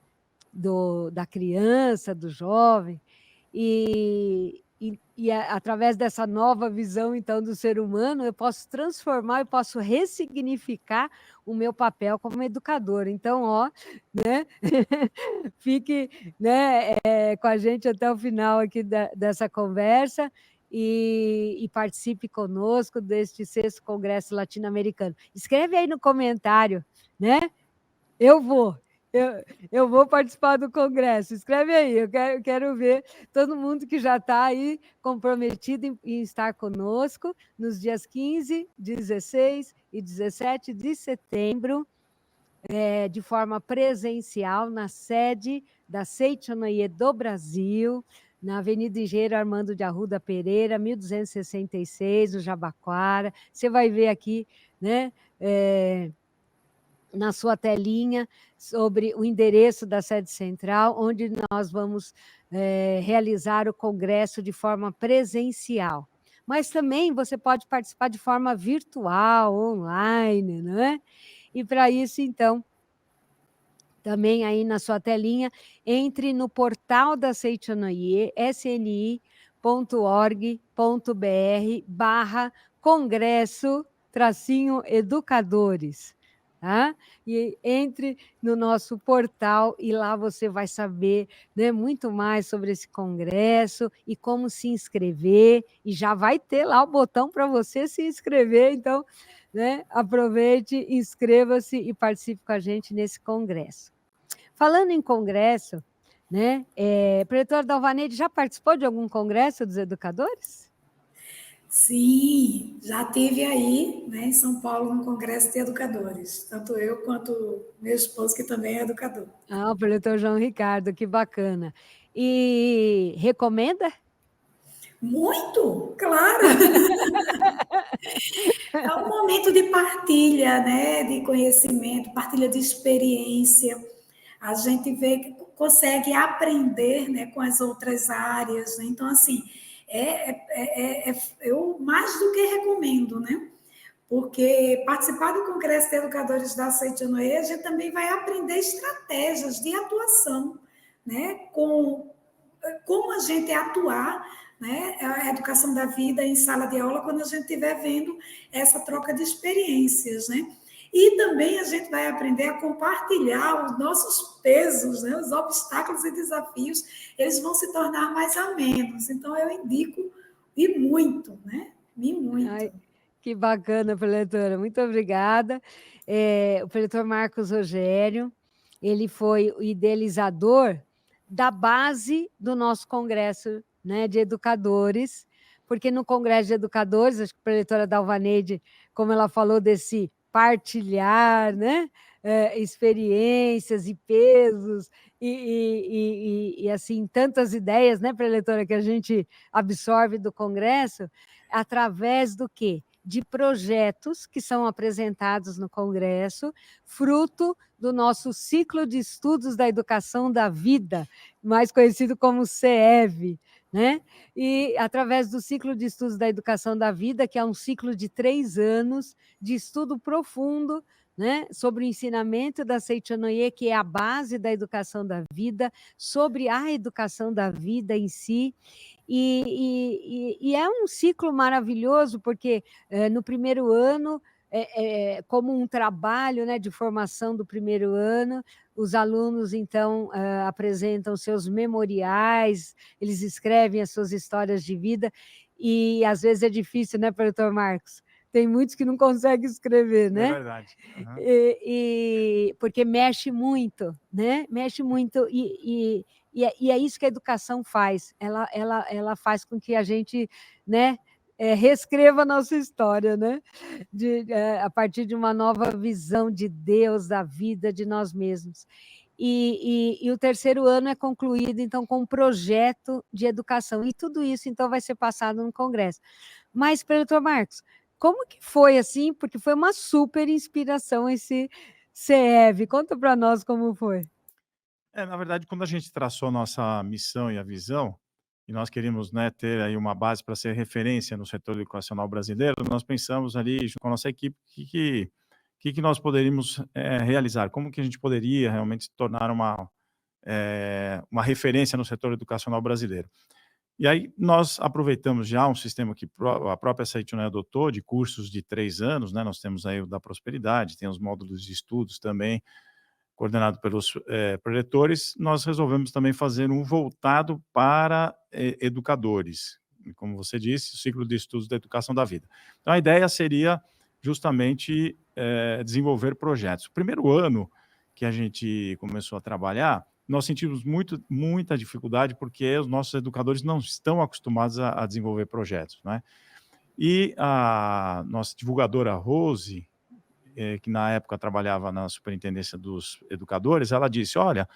Da criança, do jovem. Através dessa nova visão, então, do ser humano, eu posso transformar, eu posso ressignificar o meu papel como educador. Então, ó, né? Fique, né, com a gente até o final aqui dessa conversa e participe conosco deste 6º Congresso Latino-Americano. Escreve aí no comentário, né? Eu vou participar do congresso. Escreve aí, eu quero ver todo mundo que já está aí comprometido em estar conosco nos dias 15, 16 e 17 de setembro, de forma presencial, na sede da Seitonoye do Brasil, na Avenida Engenheiro Armando de Arruda Pereira, 1266, no Jabaquara. Você vai ver aqui, né? Na sua telinha, sobre o endereço da sede central, onde nós vamos realizar o congresso de forma presencial. Mas também você pode participar de forma virtual, online, não é? E para isso, então, também aí na sua telinha, entre no portal da Seitonoye, sni.org.br/congresso-educadores. Tá? E entre no nosso portal e lá você vai saber, né, muito mais sobre esse congresso e como se inscrever, e já vai ter lá o botão para você se inscrever, então, né, aproveite, inscreva-se e participe com a gente nesse congresso. Falando em congresso, né, professora Dalvaneide já participou de algum congresso dos educadores? Sim, já tive aí, né, em São Paulo, um congresso de educadores, tanto eu quanto meu esposo, que também é educador. Ah, o professor João Ricardo, que bacana. E recomenda? Muito, claro. É um momento de partilha, né, de conhecimento, partilha de experiência. A gente vê que consegue aprender, né, com as outras áreas, né? Então, assim, eu mais do que recomendo, né? Porque participar do Congresso de Educadores da Seitonoye, a gente também vai aprender estratégias de atuação, né? Como a gente atuar, né? A educação da vida em sala de aula, quando a gente estiver vendo essa troca de experiências, né? E também a gente vai aprender a compartilhar os nossos pesos, né? Os obstáculos e desafios, eles vão se tornar mais amenos. Então, eu indico, e muito, né? E muito. Ai, que bacana, preletora. Muito obrigada. O preletor Marcos Rogério, ele foi o idealizador da base do nosso congresso, né, de educadores, porque no congresso de educadores, acho que a preletora Dalvaneide, como ela falou desse partilhar, né, experiências e pesos assim, tantas ideias, né, preletora, que a gente absorve do congresso, através do quê? De projetos que são apresentados no congresso, fruto do nosso ciclo de estudos da educação da vida, mais conhecido como CEV, né? E através do ciclo de estudos da educação da vida, que é um ciclo de 3 anos de estudo profundo, né, sobre o ensinamento da Seichonoye, que é a base da educação da vida, sobre a educação da vida em si, e é um ciclo maravilhoso, porque no primeiro ano, como um trabalho, né, de formação do primeiro ano, os alunos, então, apresentam seus memoriais, eles escrevem as suas histórias de vida, e às vezes é difícil, né, professor Marcos? Tem muitos que não conseguem escrever, É né? verdade. Uhum. Porque mexe muito, né? Mexe muito, e é isso que a educação faz. Ela faz com que a gente, né, reescreva a nossa história, né? A partir de uma nova visão de Deus, da vida, de nós mesmos. E o terceiro ano é concluído, então, com um projeto de educação. E tudo isso, então, vai ser passado no Congresso. Mas, professor Marcos, como que foi assim? Porque foi uma super inspiração esse CEV. Conta para nós como foi. Na verdade, quando a gente traçou a nossa missão e a visão, e nós queríamos, né, ter aí uma base para ser referência no setor educacional brasileiro, nós pensamos ali junto com a nossa equipe que nós poderíamos realizar, como que a gente poderia realmente se tornar uma referência no setor educacional brasileiro. E aí nós aproveitamos já um sistema que a própria Seichonoye adotou, de cursos de 3 anos, né, nós temos aí o da prosperidade, tem os módulos de estudos também, coordenado pelos preletores. Nós resolvemos também fazer um voltado para educadores, e como você disse, o ciclo de estudos da educação da vida. Então a ideia seria justamente desenvolver projetos. O primeiro ano que a gente começou a trabalhar, nós sentimos muita dificuldade, porque os nossos educadores não estão acostumados a desenvolver projetos, né? E a nossa divulgadora Rose, que na época trabalhava na superintendência dos educadores, ela disse, olha,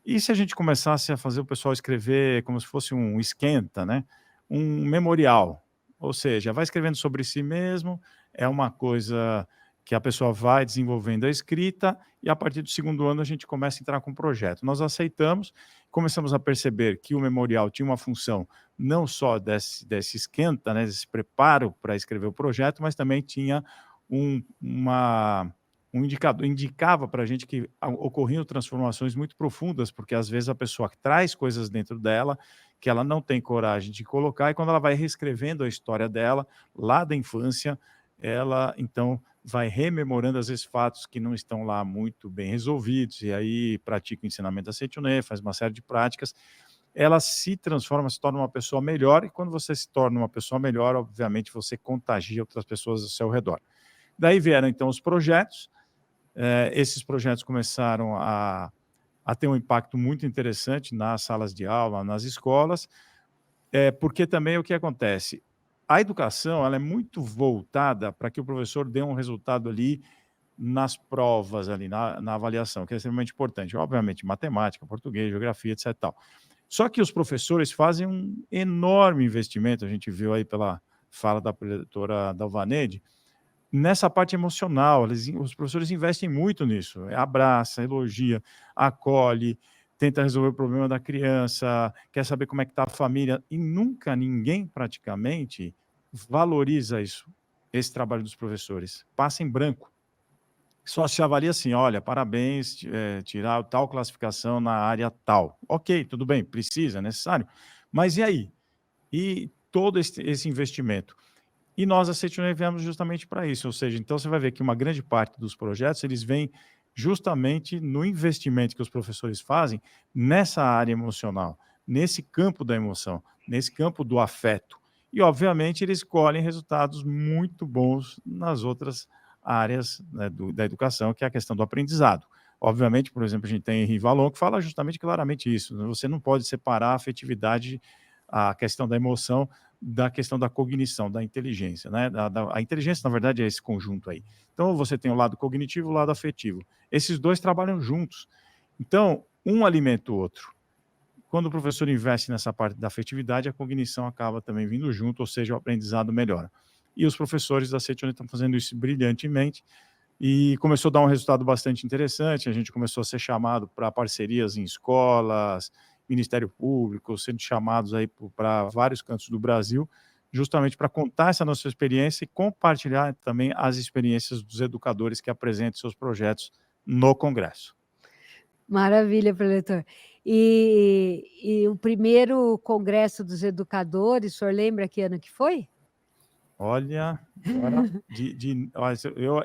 e se a gente começasse a fazer o pessoal escrever como se fosse um esquenta, né? Um memorial, ou seja, vai escrevendo sobre si mesmo, é uma coisa que a pessoa vai desenvolvendo a escrita, e a partir do segundo ano a gente começa a entrar com o projeto. Nós aceitamos, começamos a perceber que o memorial tinha uma função não só desse esquenta, né, desse preparo para escrever o projeto, mas também tinha um indicador, indicava para a gente que ocorriam transformações muito profundas, porque às vezes a pessoa traz coisas dentro dela que ela não tem coragem de colocar, e quando ela vai reescrevendo a história dela, lá da infância, ela então vai rememorando às vezes fatos que não estão lá muito bem resolvidos, e aí pratica o ensinamento da Seichonoye, faz uma série de práticas, ela se transforma, se torna uma pessoa melhor, e quando você se torna uma pessoa melhor, obviamente você contagia outras pessoas ao seu redor. Daí vieram então os projetos, esses projetos começaram a ter um impacto muito interessante nas salas de aula, nas escolas, porque também o que acontece? A educação ela é muito voltada para que o professor dê um resultado ali nas provas, ali na avaliação, que é extremamente importante. Obviamente, matemática, português, geografia, etc. Tal. Só que os professores fazem um enorme investimento, a gente viu aí pela fala da preletora Dalvanede, nessa parte emocional, os professores investem muito nisso, abraça, elogia, acolhe, tenta resolver o problema da criança, quer saber como é que está a família, e nunca ninguém praticamente valoriza isso, esse trabalho dos professores, passa em branco. Só se avalia assim, olha, parabéns, tirar tal classificação na área tal. Ok, tudo bem, precisa, é necessário, mas e aí? E todo esse investimento? E nós, a Seichonoye, viemos justamente para isso, ou seja, então você vai ver que uma grande parte dos projetos, eles vêm justamente no investimento que os professores fazem nessa área emocional, nesse campo da emoção, nesse campo do afeto. E, obviamente, eles colhem resultados muito bons nas outras áreas, né, da educação, que é a questão do aprendizado. Obviamente, por exemplo, a gente tem Henri Vallon, que fala justamente claramente isso, né? Você não pode separar a afetividade, a questão da emoção, da questão da cognição, da inteligência, né? A inteligência, na verdade, é esse conjunto aí. Então, você tem o lado cognitivo e o lado afetivo. Esses dois trabalham juntos. Então, um alimenta o outro. Quando o professor investe nessa parte da afetividade, a cognição acaba também vindo junto, ou seja, o aprendizado melhora. E os professores da Seitione estão fazendo isso brilhantemente, e começou a dar um resultado bastante interessante. A gente começou a ser chamado para parcerias em escolas, Ministério Público, sendo chamados aí para vários cantos do Brasil, justamente para contar essa nossa experiência e compartilhar também as experiências dos educadores que apresentam seus projetos no Congresso. Maravilha, preletor. E o primeiro Congresso dos Educadores, o senhor lembra que ano que foi? Olha, agora,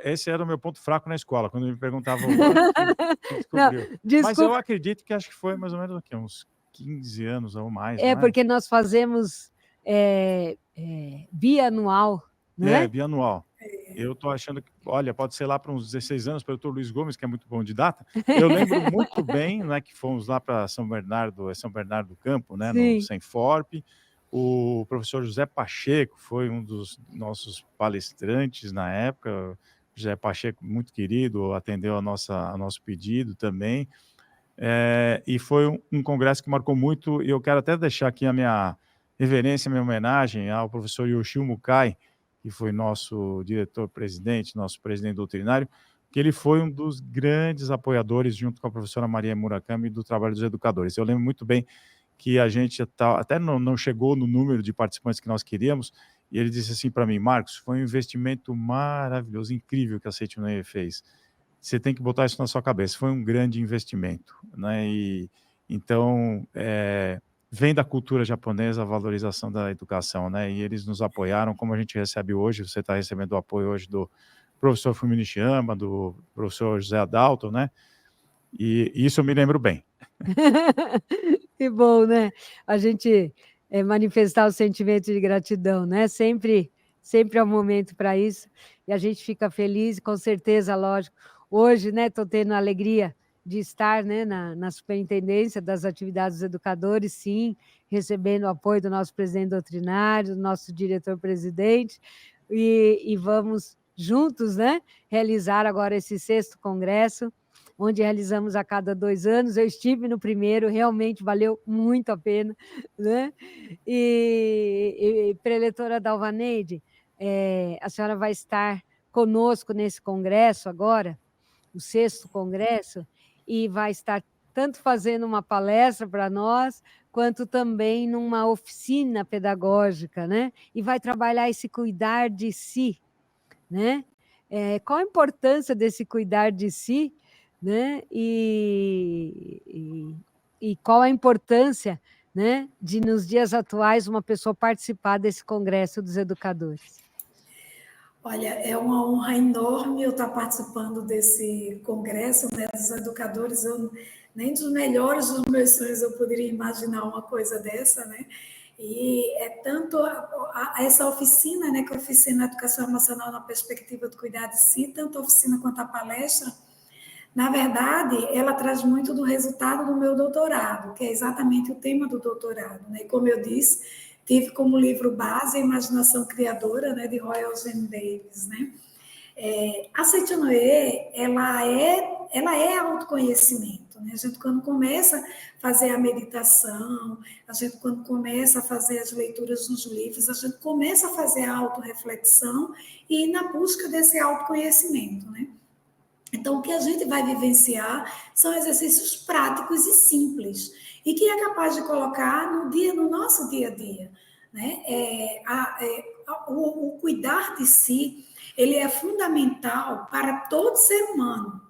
esse era o meu ponto fraco na escola, quando me perguntavam o ano que descobriu. Não, Mas desculpa. eu acredito que acho que foi mais ou menos aqui, uns 15 anos ou mais, não é? Porque nós fazemos bianual, né? Bianual. Eu estou achando que, olha, pode ser lá para uns 16 anos, para o doutor Luiz Gomes, que é muito bom de data. Eu lembro muito bem, né, que fomos lá para São Bernardo do Campo, né, no Senforp. O professor José Pacheco foi um dos nossos palestrantes na época. José Pacheco, muito querido, atendeu a nosso pedido também. E foi um congresso que marcou muito, e eu quero até deixar aqui a minha reverência, a minha homenagem ao professor Yoshio Mukai, que foi nosso diretor-presidente, nosso presidente doutrinário, que ele foi um dos grandes apoiadores, junto com a professora Maria Murakami, do trabalho dos educadores. Eu lembro muito bem que a gente até não chegou no número de participantes que nós queríamos, e ele disse assim para mim: Marcos, foi um investimento maravilhoso, incrível que a Seitione fez. Você tem que botar isso na sua cabeça. Foi um grande investimento, né? E então vem da cultura japonesa a valorização da educação, né? E eles nos apoiaram, como a gente recebe hoje. Você está recebendo o apoio hoje do professor Fumio Nishiyama, do professor José Adalto, né? E isso eu me lembro bem. Que bom, né? A gente manifestar o sentimento de gratidão, né? Sempre é um momento para isso, e a gente fica feliz, com certeza, lógico. Hoje, né, estou tendo a alegria de estar, né, na superintendência das atividades dos educadores, sim, recebendo o apoio do nosso presidente doutrinário, do nosso diretor-presidente, e vamos juntos, né, realizar agora esse 6º congresso, onde realizamos a cada 2 anos. Eu estive no primeiro, realmente valeu muito a pena, né? E preletora Dalvaneide, a senhora vai estar conosco nesse congresso agora, o 6º congresso, e vai estar tanto fazendo uma palestra para nós, quanto também numa oficina pedagógica, né? E vai trabalhar esse cuidar de si, né? Qual a importância desse cuidar de si, né? E qual a importância, né, de, nos dias atuais, uma pessoa participar desse Congresso dos Educadores? Olha, é uma honra enorme eu estar participando desse congresso, né, dos educadores. Nem dos melhores dos meus sonhos eu poderia imaginar uma coisa dessa, né? E é tanto essa oficina, né, que é a oficina Educação Emocional na Perspectiva do Cuidar de Si, tanto a oficina quanto a palestra, na verdade, ela traz muito do resultado do meu doutorado, que é exatamente o tema do doutorado, né? E como eu disse, tive como livro base a Imaginação Criadora, né, de Roy Eugene Davis, né? A Seitione, ela é autoconhecimento, né? A gente, quando começa a fazer a meditação, a gente, quando começa a fazer as leituras nos livros, a gente começa a fazer a autorreflexão e ir na busca desse autoconhecimento, né? Então, o que a gente vai vivenciar são exercícios práticos e simples, e que é capaz de colocar no nosso dia a dia, né? O cuidar de si, ele é fundamental para todo ser humano.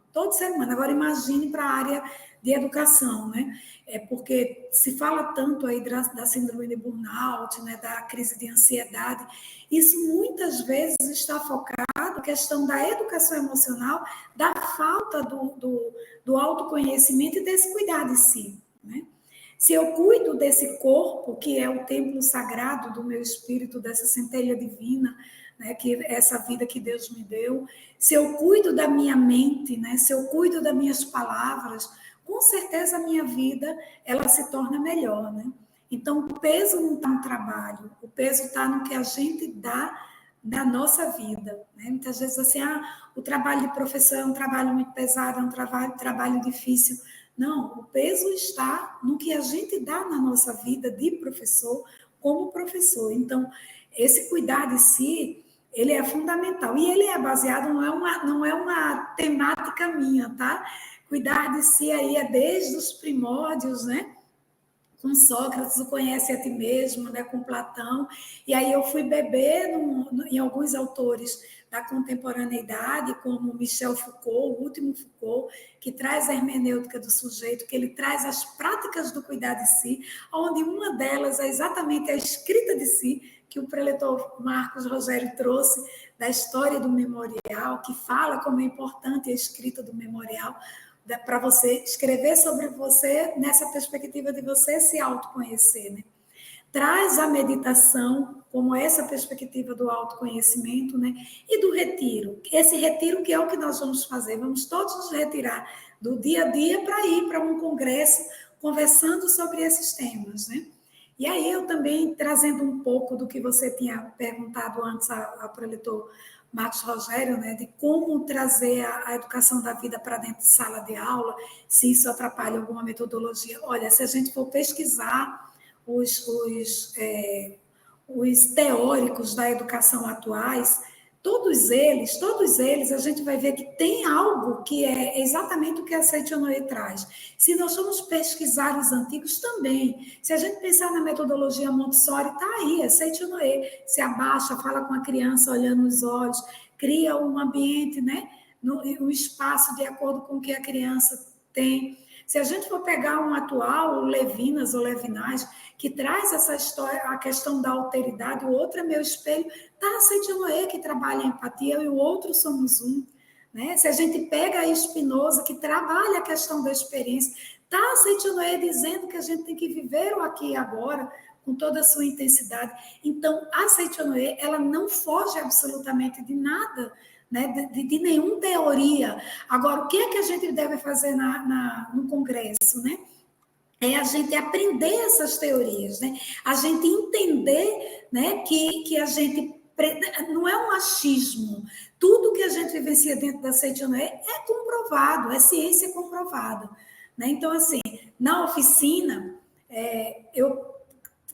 Agora, imagine para a área de educação, né? Porque se fala tanto aí da síndrome de burnout, né, da crise de ansiedade, isso muitas vezes está focado na questão da educação emocional, da falta do autoconhecimento e desse cuidar de si, né? Se eu cuido desse corpo, que é o templo sagrado do meu espírito, dessa centelha divina, né, que é essa vida que Deus me deu, se eu cuido da minha mente, né, se eu cuido das minhas palavras, com certeza a minha vida ela se torna melhor, né? Então, o peso não está no trabalho, o peso está no que a gente dá da nossa vida. Né? Muitas vezes, assim, o trabalho de professor é um trabalho muito pesado, é um trabalho difícil. Não, o peso está no que a gente dá na nossa vida de professor, como professor. Então, esse cuidar de si, ele é fundamental. E ele é baseado, não é uma temática minha, tá? Cuidar de si aí é desde os primórdios, né? Com Sócrates, o conhece a ti mesmo, né, com Platão, e aí eu fui beber em alguns autores da contemporaneidade, como Michel Foucault, o último Foucault, que traz a hermenêutica do sujeito, que ele traz as práticas do cuidar de si, onde uma delas é exatamente a escrita de si, que o preletor Marcos Rogério trouxe da história do memorial, que fala como é importante a escrita do memorial, para você escrever sobre você nessa perspectiva de você se autoconhecer, né? Traz a meditação como essa perspectiva do autoconhecimento, né? E do retiro. Esse retiro que é o que nós vamos fazer, vamos todos nos retirar do dia a dia para ir para um congresso conversando sobre esses temas, né? E aí eu também, trazendo um pouco do que você tinha perguntado antes ao preletor Marcos Rogério, né, de como trazer a educação da vida para dentro de sala de aula, se isso atrapalha alguma metodologia. Olha, se a gente for pesquisar os teóricos da educação atuais, todos eles, a gente vai ver que tem algo que é exatamente o que a Seichonoye traz. Se nós formos pesquisar os antigos também, se a gente pensar na metodologia Montessori, está aí, é Seichonoye, se abaixa, fala com a criança olhando nos olhos, cria um ambiente, né, um espaço de acordo com o que a criança tem. Se a gente for pegar um atual, o Levinas ou Levinas, que traz essa história, a questão da alteridade, o outro é meu espelho, está a Seichonoye, que trabalha a empatia, eu e o outro somos um. Né? Se a gente pega a Spinoza, que trabalha a questão da experiência, está a Seichonoye dizendo que a gente tem que viver o aqui e agora, com toda a sua intensidade. Então, a Seichonoye, ela não foge absolutamente de nada, né, de nenhuma teoria. Agora, o que é que a gente deve fazer no Congresso, né? É a gente aprender essas teorias, né? A gente entender, né, que a gente não é um achismo. Tudo que a gente vivencia dentro da Seichonoye é comprovado, é ciência comprovada, né? Então, assim, na oficina, eu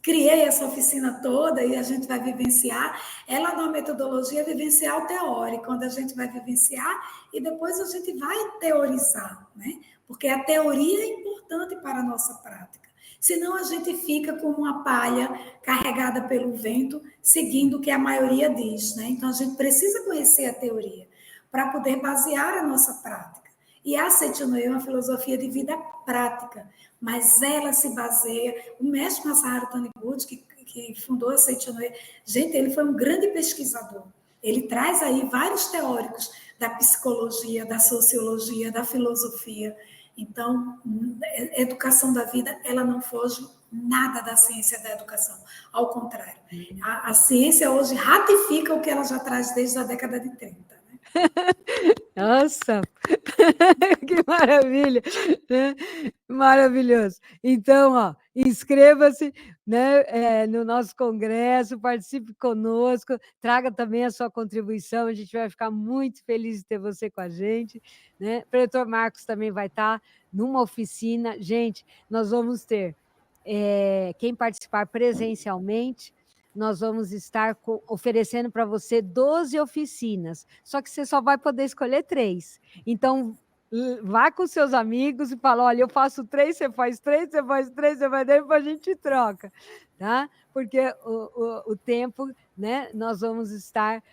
criei essa oficina toda e a gente vai vivenciar ela numa metodologia vivencial teórica, onde a gente vai vivenciar e depois a gente vai teorizar, né? Porque a teoria é importante para a nossa prática. Senão a gente fica como uma palha carregada pelo vento, seguindo o que a maioria diz, né? Então a gente precisa conhecer a teoria para poder basear a nossa prática. E a Seichonoye é uma filosofia de vida prática, mas ela se baseia... O mestre Masaharu Taniguchi, que fundou a Seichonoye, gente, ele foi um grande pesquisador. Ele traz aí vários teóricos da psicologia, da sociologia, da filosofia. Então, a educação da vida, ela não foge nada da ciência da educação. Ao contrário, a ciência hoje ratifica o que ela já traz desde a década de 30. Nossa, que maravilha, né? Maravilhoso. Então, ó, inscreva-se, né, no nosso congresso, participe conosco, traga também a sua contribuição, a gente vai ficar muito feliz de ter você com a gente, né? O preletor Marcos também vai estar numa oficina. Gente, nós vamos ter, quem participar presencialmente, nós vamos estar oferecendo para você 12 oficinas, só que você só vai poder escolher 3. Então, vá com seus amigos e fala, olha, eu faço 3, você faz 3, você faz 3, você faz 3, depois a gente troca, tá? Porque o tempo, né, nós vamos estar...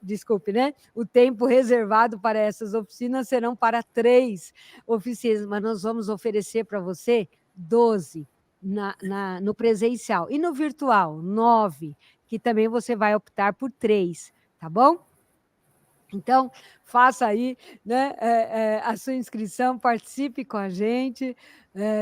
desculpe, né? O tempo reservado para essas oficinas serão para 3 oficinas, mas nós vamos oferecer para você 12 no presencial. E no virtual, 9, que também você vai optar por 3, tá bom? Então, faça aí, né, a sua inscrição, participe com a gente,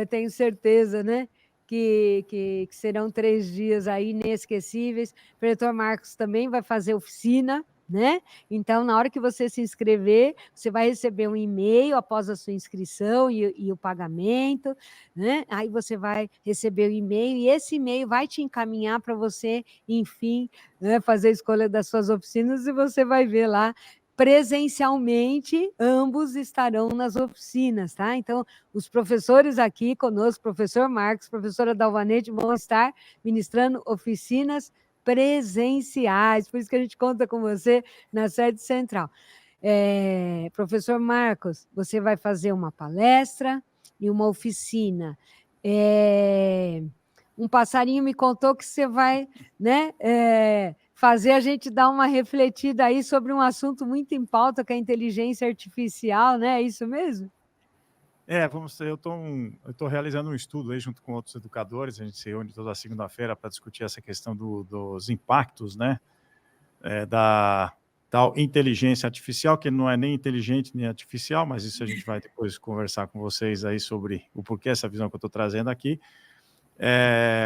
tenho certeza, né, que serão 3 dias aí inesquecíveis. O preletor Marcos também vai fazer oficina, né? Então, na hora que você se inscrever, você vai receber um e-mail após a sua inscrição e o pagamento, né? Aí você vai receber o e-mail e esse e-mail vai te encaminhar para você, enfim, né, fazer a escolha das suas oficinas e você vai ver lá presencialmente, ambos estarão nas oficinas, tá? Então, os professores aqui conosco, professor Marcos, professora Dalvanete, vão estar ministrando oficinas presenciais, por isso que a gente conta com você na sede central. Professor Marcos, você vai fazer uma palestra e uma oficina. Um passarinho me contou que você vai, né, fazer a gente dar uma refletida aí sobre um assunto muito em pauta, que é a inteligência artificial, né? É isso mesmo? Eu estou realizando um estudo aí junto com outros educadores, a gente se reúne toda segunda-feira para discutir essa questão dos impactos, né, da tal inteligência artificial, que não é nem inteligente nem artificial, mas isso a gente vai depois conversar com vocês aí sobre o porquê essa visão que eu estou trazendo aqui.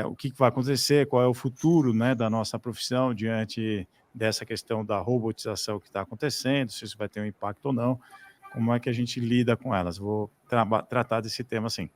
O que vai acontecer, qual é o futuro, né, da nossa profissão diante dessa questão da robotização que está acontecendo, se isso vai ter um impacto ou não, como é que a gente lida com elas. Vou tratar desse tema, sim.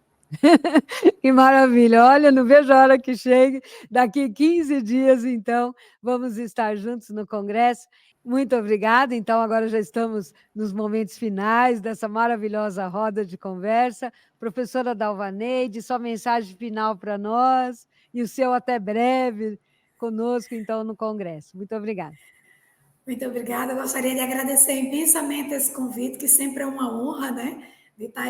Que maravilha! Olha, não vejo a hora que chegue. Daqui 15 dias, então, vamos estar juntos no Congresso. Muito obrigada. Então, agora já estamos nos momentos finais dessa maravilhosa roda de conversa. Professora Dalvaneide, só mensagem final para nós e o seu até breve conosco, então, no Congresso. Muito obrigada. Muito obrigada. Eu gostaria de agradecer imensamente esse convite, que sempre é uma honra, né? De estar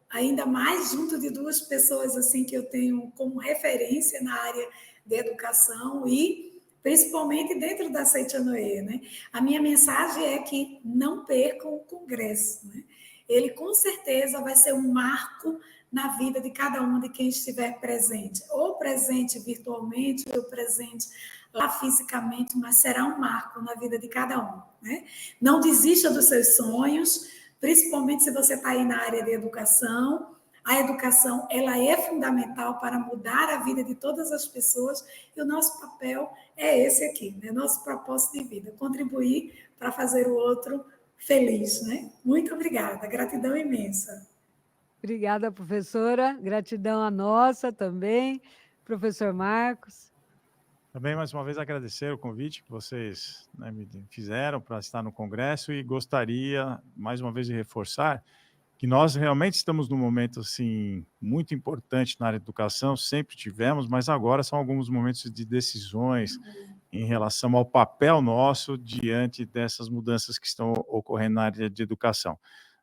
ainda mais junto de duas pessoas assim que eu tenho como referência na área de educação e principalmente dentro da Seitianoye, né? A minha mensagem é que não percam o congresso, né? Ele com certeza vai ser um marco na vida de cada um de quem estiver presente, ou presente virtualmente, ou presente lá fisicamente, mas será um marco na vida de cada um, né? Não desista dos seus sonhos, principalmente se você está aí na área de educação. A educação, ela é fundamental para mudar a vida de todas as pessoas e o nosso papel é esse aqui, né? Nosso propósito de vida, contribuir para fazer o outro feliz, né? Muito obrigada, gratidão imensa. Obrigada, professora, gratidão a nossa também. Professor Marcos. Também, mais uma vez, agradecer o convite que vocês, né, me fizeram para estar no Congresso e gostaria, mais uma vez, de reforçar que nós realmente estamos num momento assim, muito importante na área de educação, sempre tivemos, mas agora são alguns momentos de decisões em relação ao papel nosso diante dessas mudanças que estão ocorrendo na área de educação.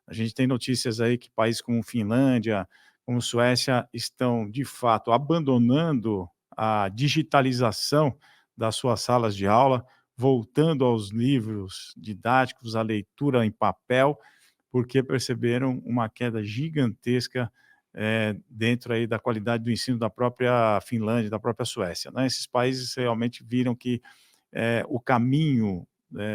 A gente tem notícias aí que países como Finlândia, como Suécia, estão, de fato, abandonando a digitalização das suas salas de aula, voltando aos livros didáticos, à leitura em papel, porque perceberam uma queda gigantesca dentro aí da qualidade do ensino da própria Finlândia, da própria Suécia, né? Esses países realmente viram que o caminho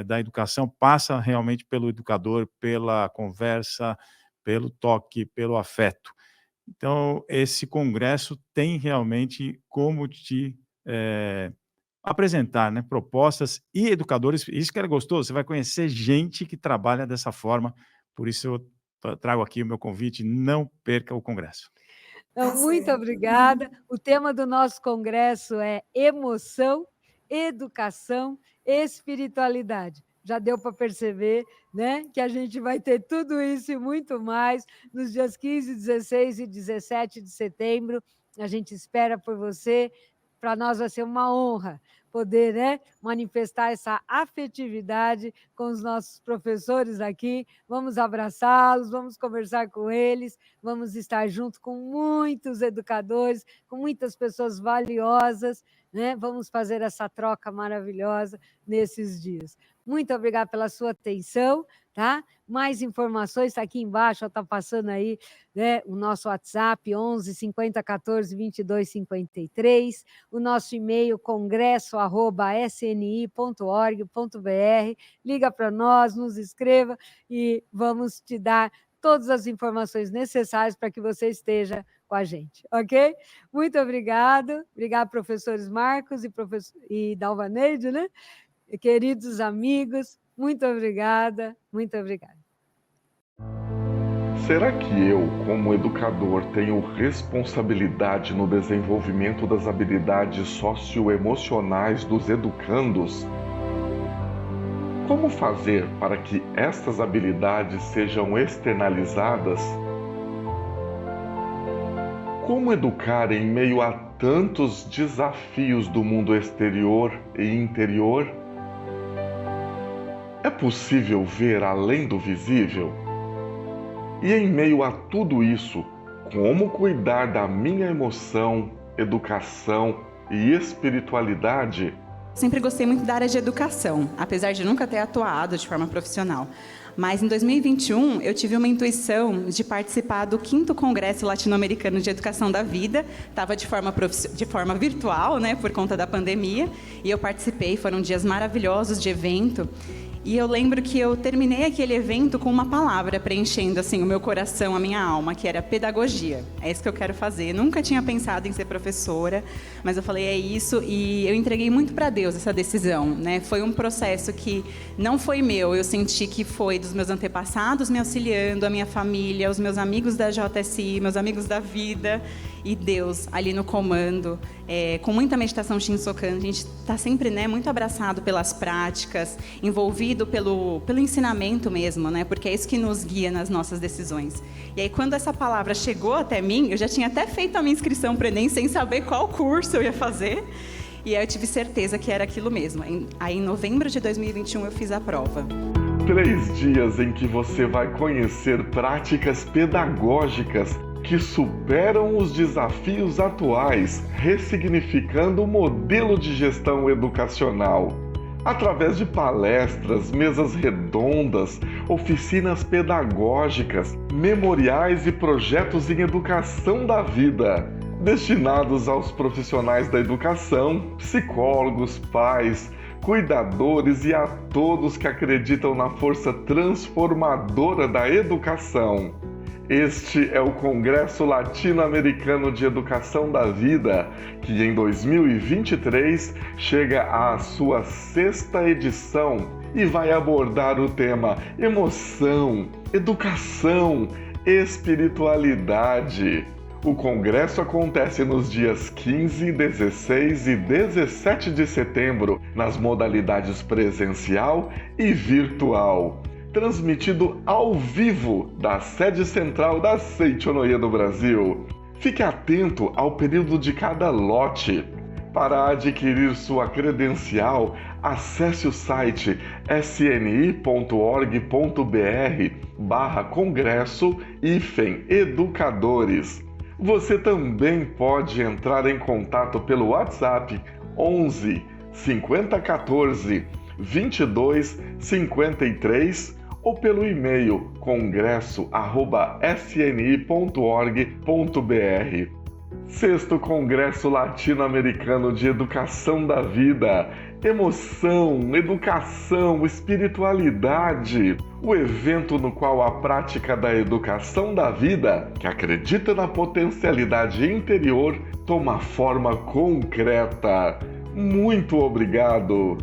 da educação passa realmente pelo educador, pela conversa, pelo toque, pelo afeto. Então, esse congresso tem realmente como te apresentar, né, propostas e educadores. Isso que era gostoso, você vai conhecer gente que trabalha dessa forma. Por isso, eu trago aqui o meu convite, não perca o congresso. Então, muito obrigada. O tema do nosso congresso é emoção, educação, espiritualidade. Já deu para perceber, né, que a gente vai ter tudo isso e muito mais nos dias 15, 16 e 17 de setembro. A gente espera por você. Para nós vai ser uma honra poder, né, manifestar essa afetividade com os nossos professores aqui. Vamos abraçá-los, vamos conversar com eles, vamos estar junto com muitos educadores, com muitas pessoas valiosas, né? Vamos fazer essa troca maravilhosa nesses dias. Muito obrigada pela sua atenção, tá? Mais informações está aqui embaixo, está passando aí, né, o nosso WhatsApp 11 50 14 22 53, o nosso e-mail congresso@sni.org.br. Liga para nós, nos escreva e vamos te dar todas as informações necessárias para que você esteja com a gente, ok? Muito obrigado. Obrigado, professores Marcos e Dalvaneide, né? Queridos amigos, Muito obrigada, muito obrigada. Será que eu, como educador, tenho responsabilidade no desenvolvimento das habilidades socioemocionais dos educandos? Como fazer para que estas habilidades sejam externalizadas? Como educar em meio a tantos desafios do mundo exterior e interior? É possível ver além do visível? E em meio a tudo isso, como cuidar da minha emoção, educação e espiritualidade? Sempre gostei muito da área de educação, apesar de nunca ter atuado de forma profissional. Mas em 2021 eu tive uma intuição de participar do 5º Congresso Latino-Americano de Educação da Vida. Estava de forma virtual, né, por conta da pandemia, e eu participei, foram dias maravilhosos de evento. E eu lembro que eu terminei aquele evento com uma palavra preenchendo assim, o meu coração, a minha alma, que era pedagogia. É isso que eu quero fazer. Nunca tinha pensado em ser professora, mas eu falei, é isso. E eu entreguei muito para Deus essa decisão, né? Foi um processo que não foi meu. Eu senti que foi dos meus antepassados me auxiliando, a minha família, os meus amigos da JSI, meus amigos da vida. E Deus ali no comando, com muita meditação Shinsokan. A gente está sempre, né, muito abraçado pelas práticas, envolvido pelo ensinamento mesmo, né, porque é isso que nos guia nas nossas decisões. E aí, quando essa palavra chegou até mim, eu já tinha até feito a minha inscrição para o Enem sem saber qual curso eu ia fazer. E aí eu tive certeza que era aquilo mesmo. Aí, em novembro de 2021, eu fiz a prova. 3 dias em que você vai conhecer práticas pedagógicas que superam os desafios atuais, ressignificando o modelo de gestão educacional. Através de palestras, mesas redondas, oficinas pedagógicas, memoriais e projetos em educação da vida, destinados aos profissionais da educação, psicólogos, pais, cuidadores e a todos que acreditam na força transformadora da educação. Este é o Congresso Latino-Americano de Educação da Vida, que em 2023 chega à sua 6ª edição e vai abordar o tema emoção, educação, espiritualidade. O congresso acontece nos dias 15, 16 e 17 de setembro, nas modalidades presencial e virtual. Transmitido ao vivo da sede central da Seichonoye do Brasil. Fique atento ao período de cada lote. Para adquirir sua credencial, acesse o site sni.org.br/congresso-educadores. Você também pode entrar em contato pelo WhatsApp 11 5014 22 53 ou pelo e-mail congresso@sni.org.br. 6º Congresso Latino-Americano de Educação da Vida. Emoção, educação, espiritualidade. O evento no qual a prática da educação da vida, que acredita na potencialidade interior, toma forma concreta. Muito obrigado!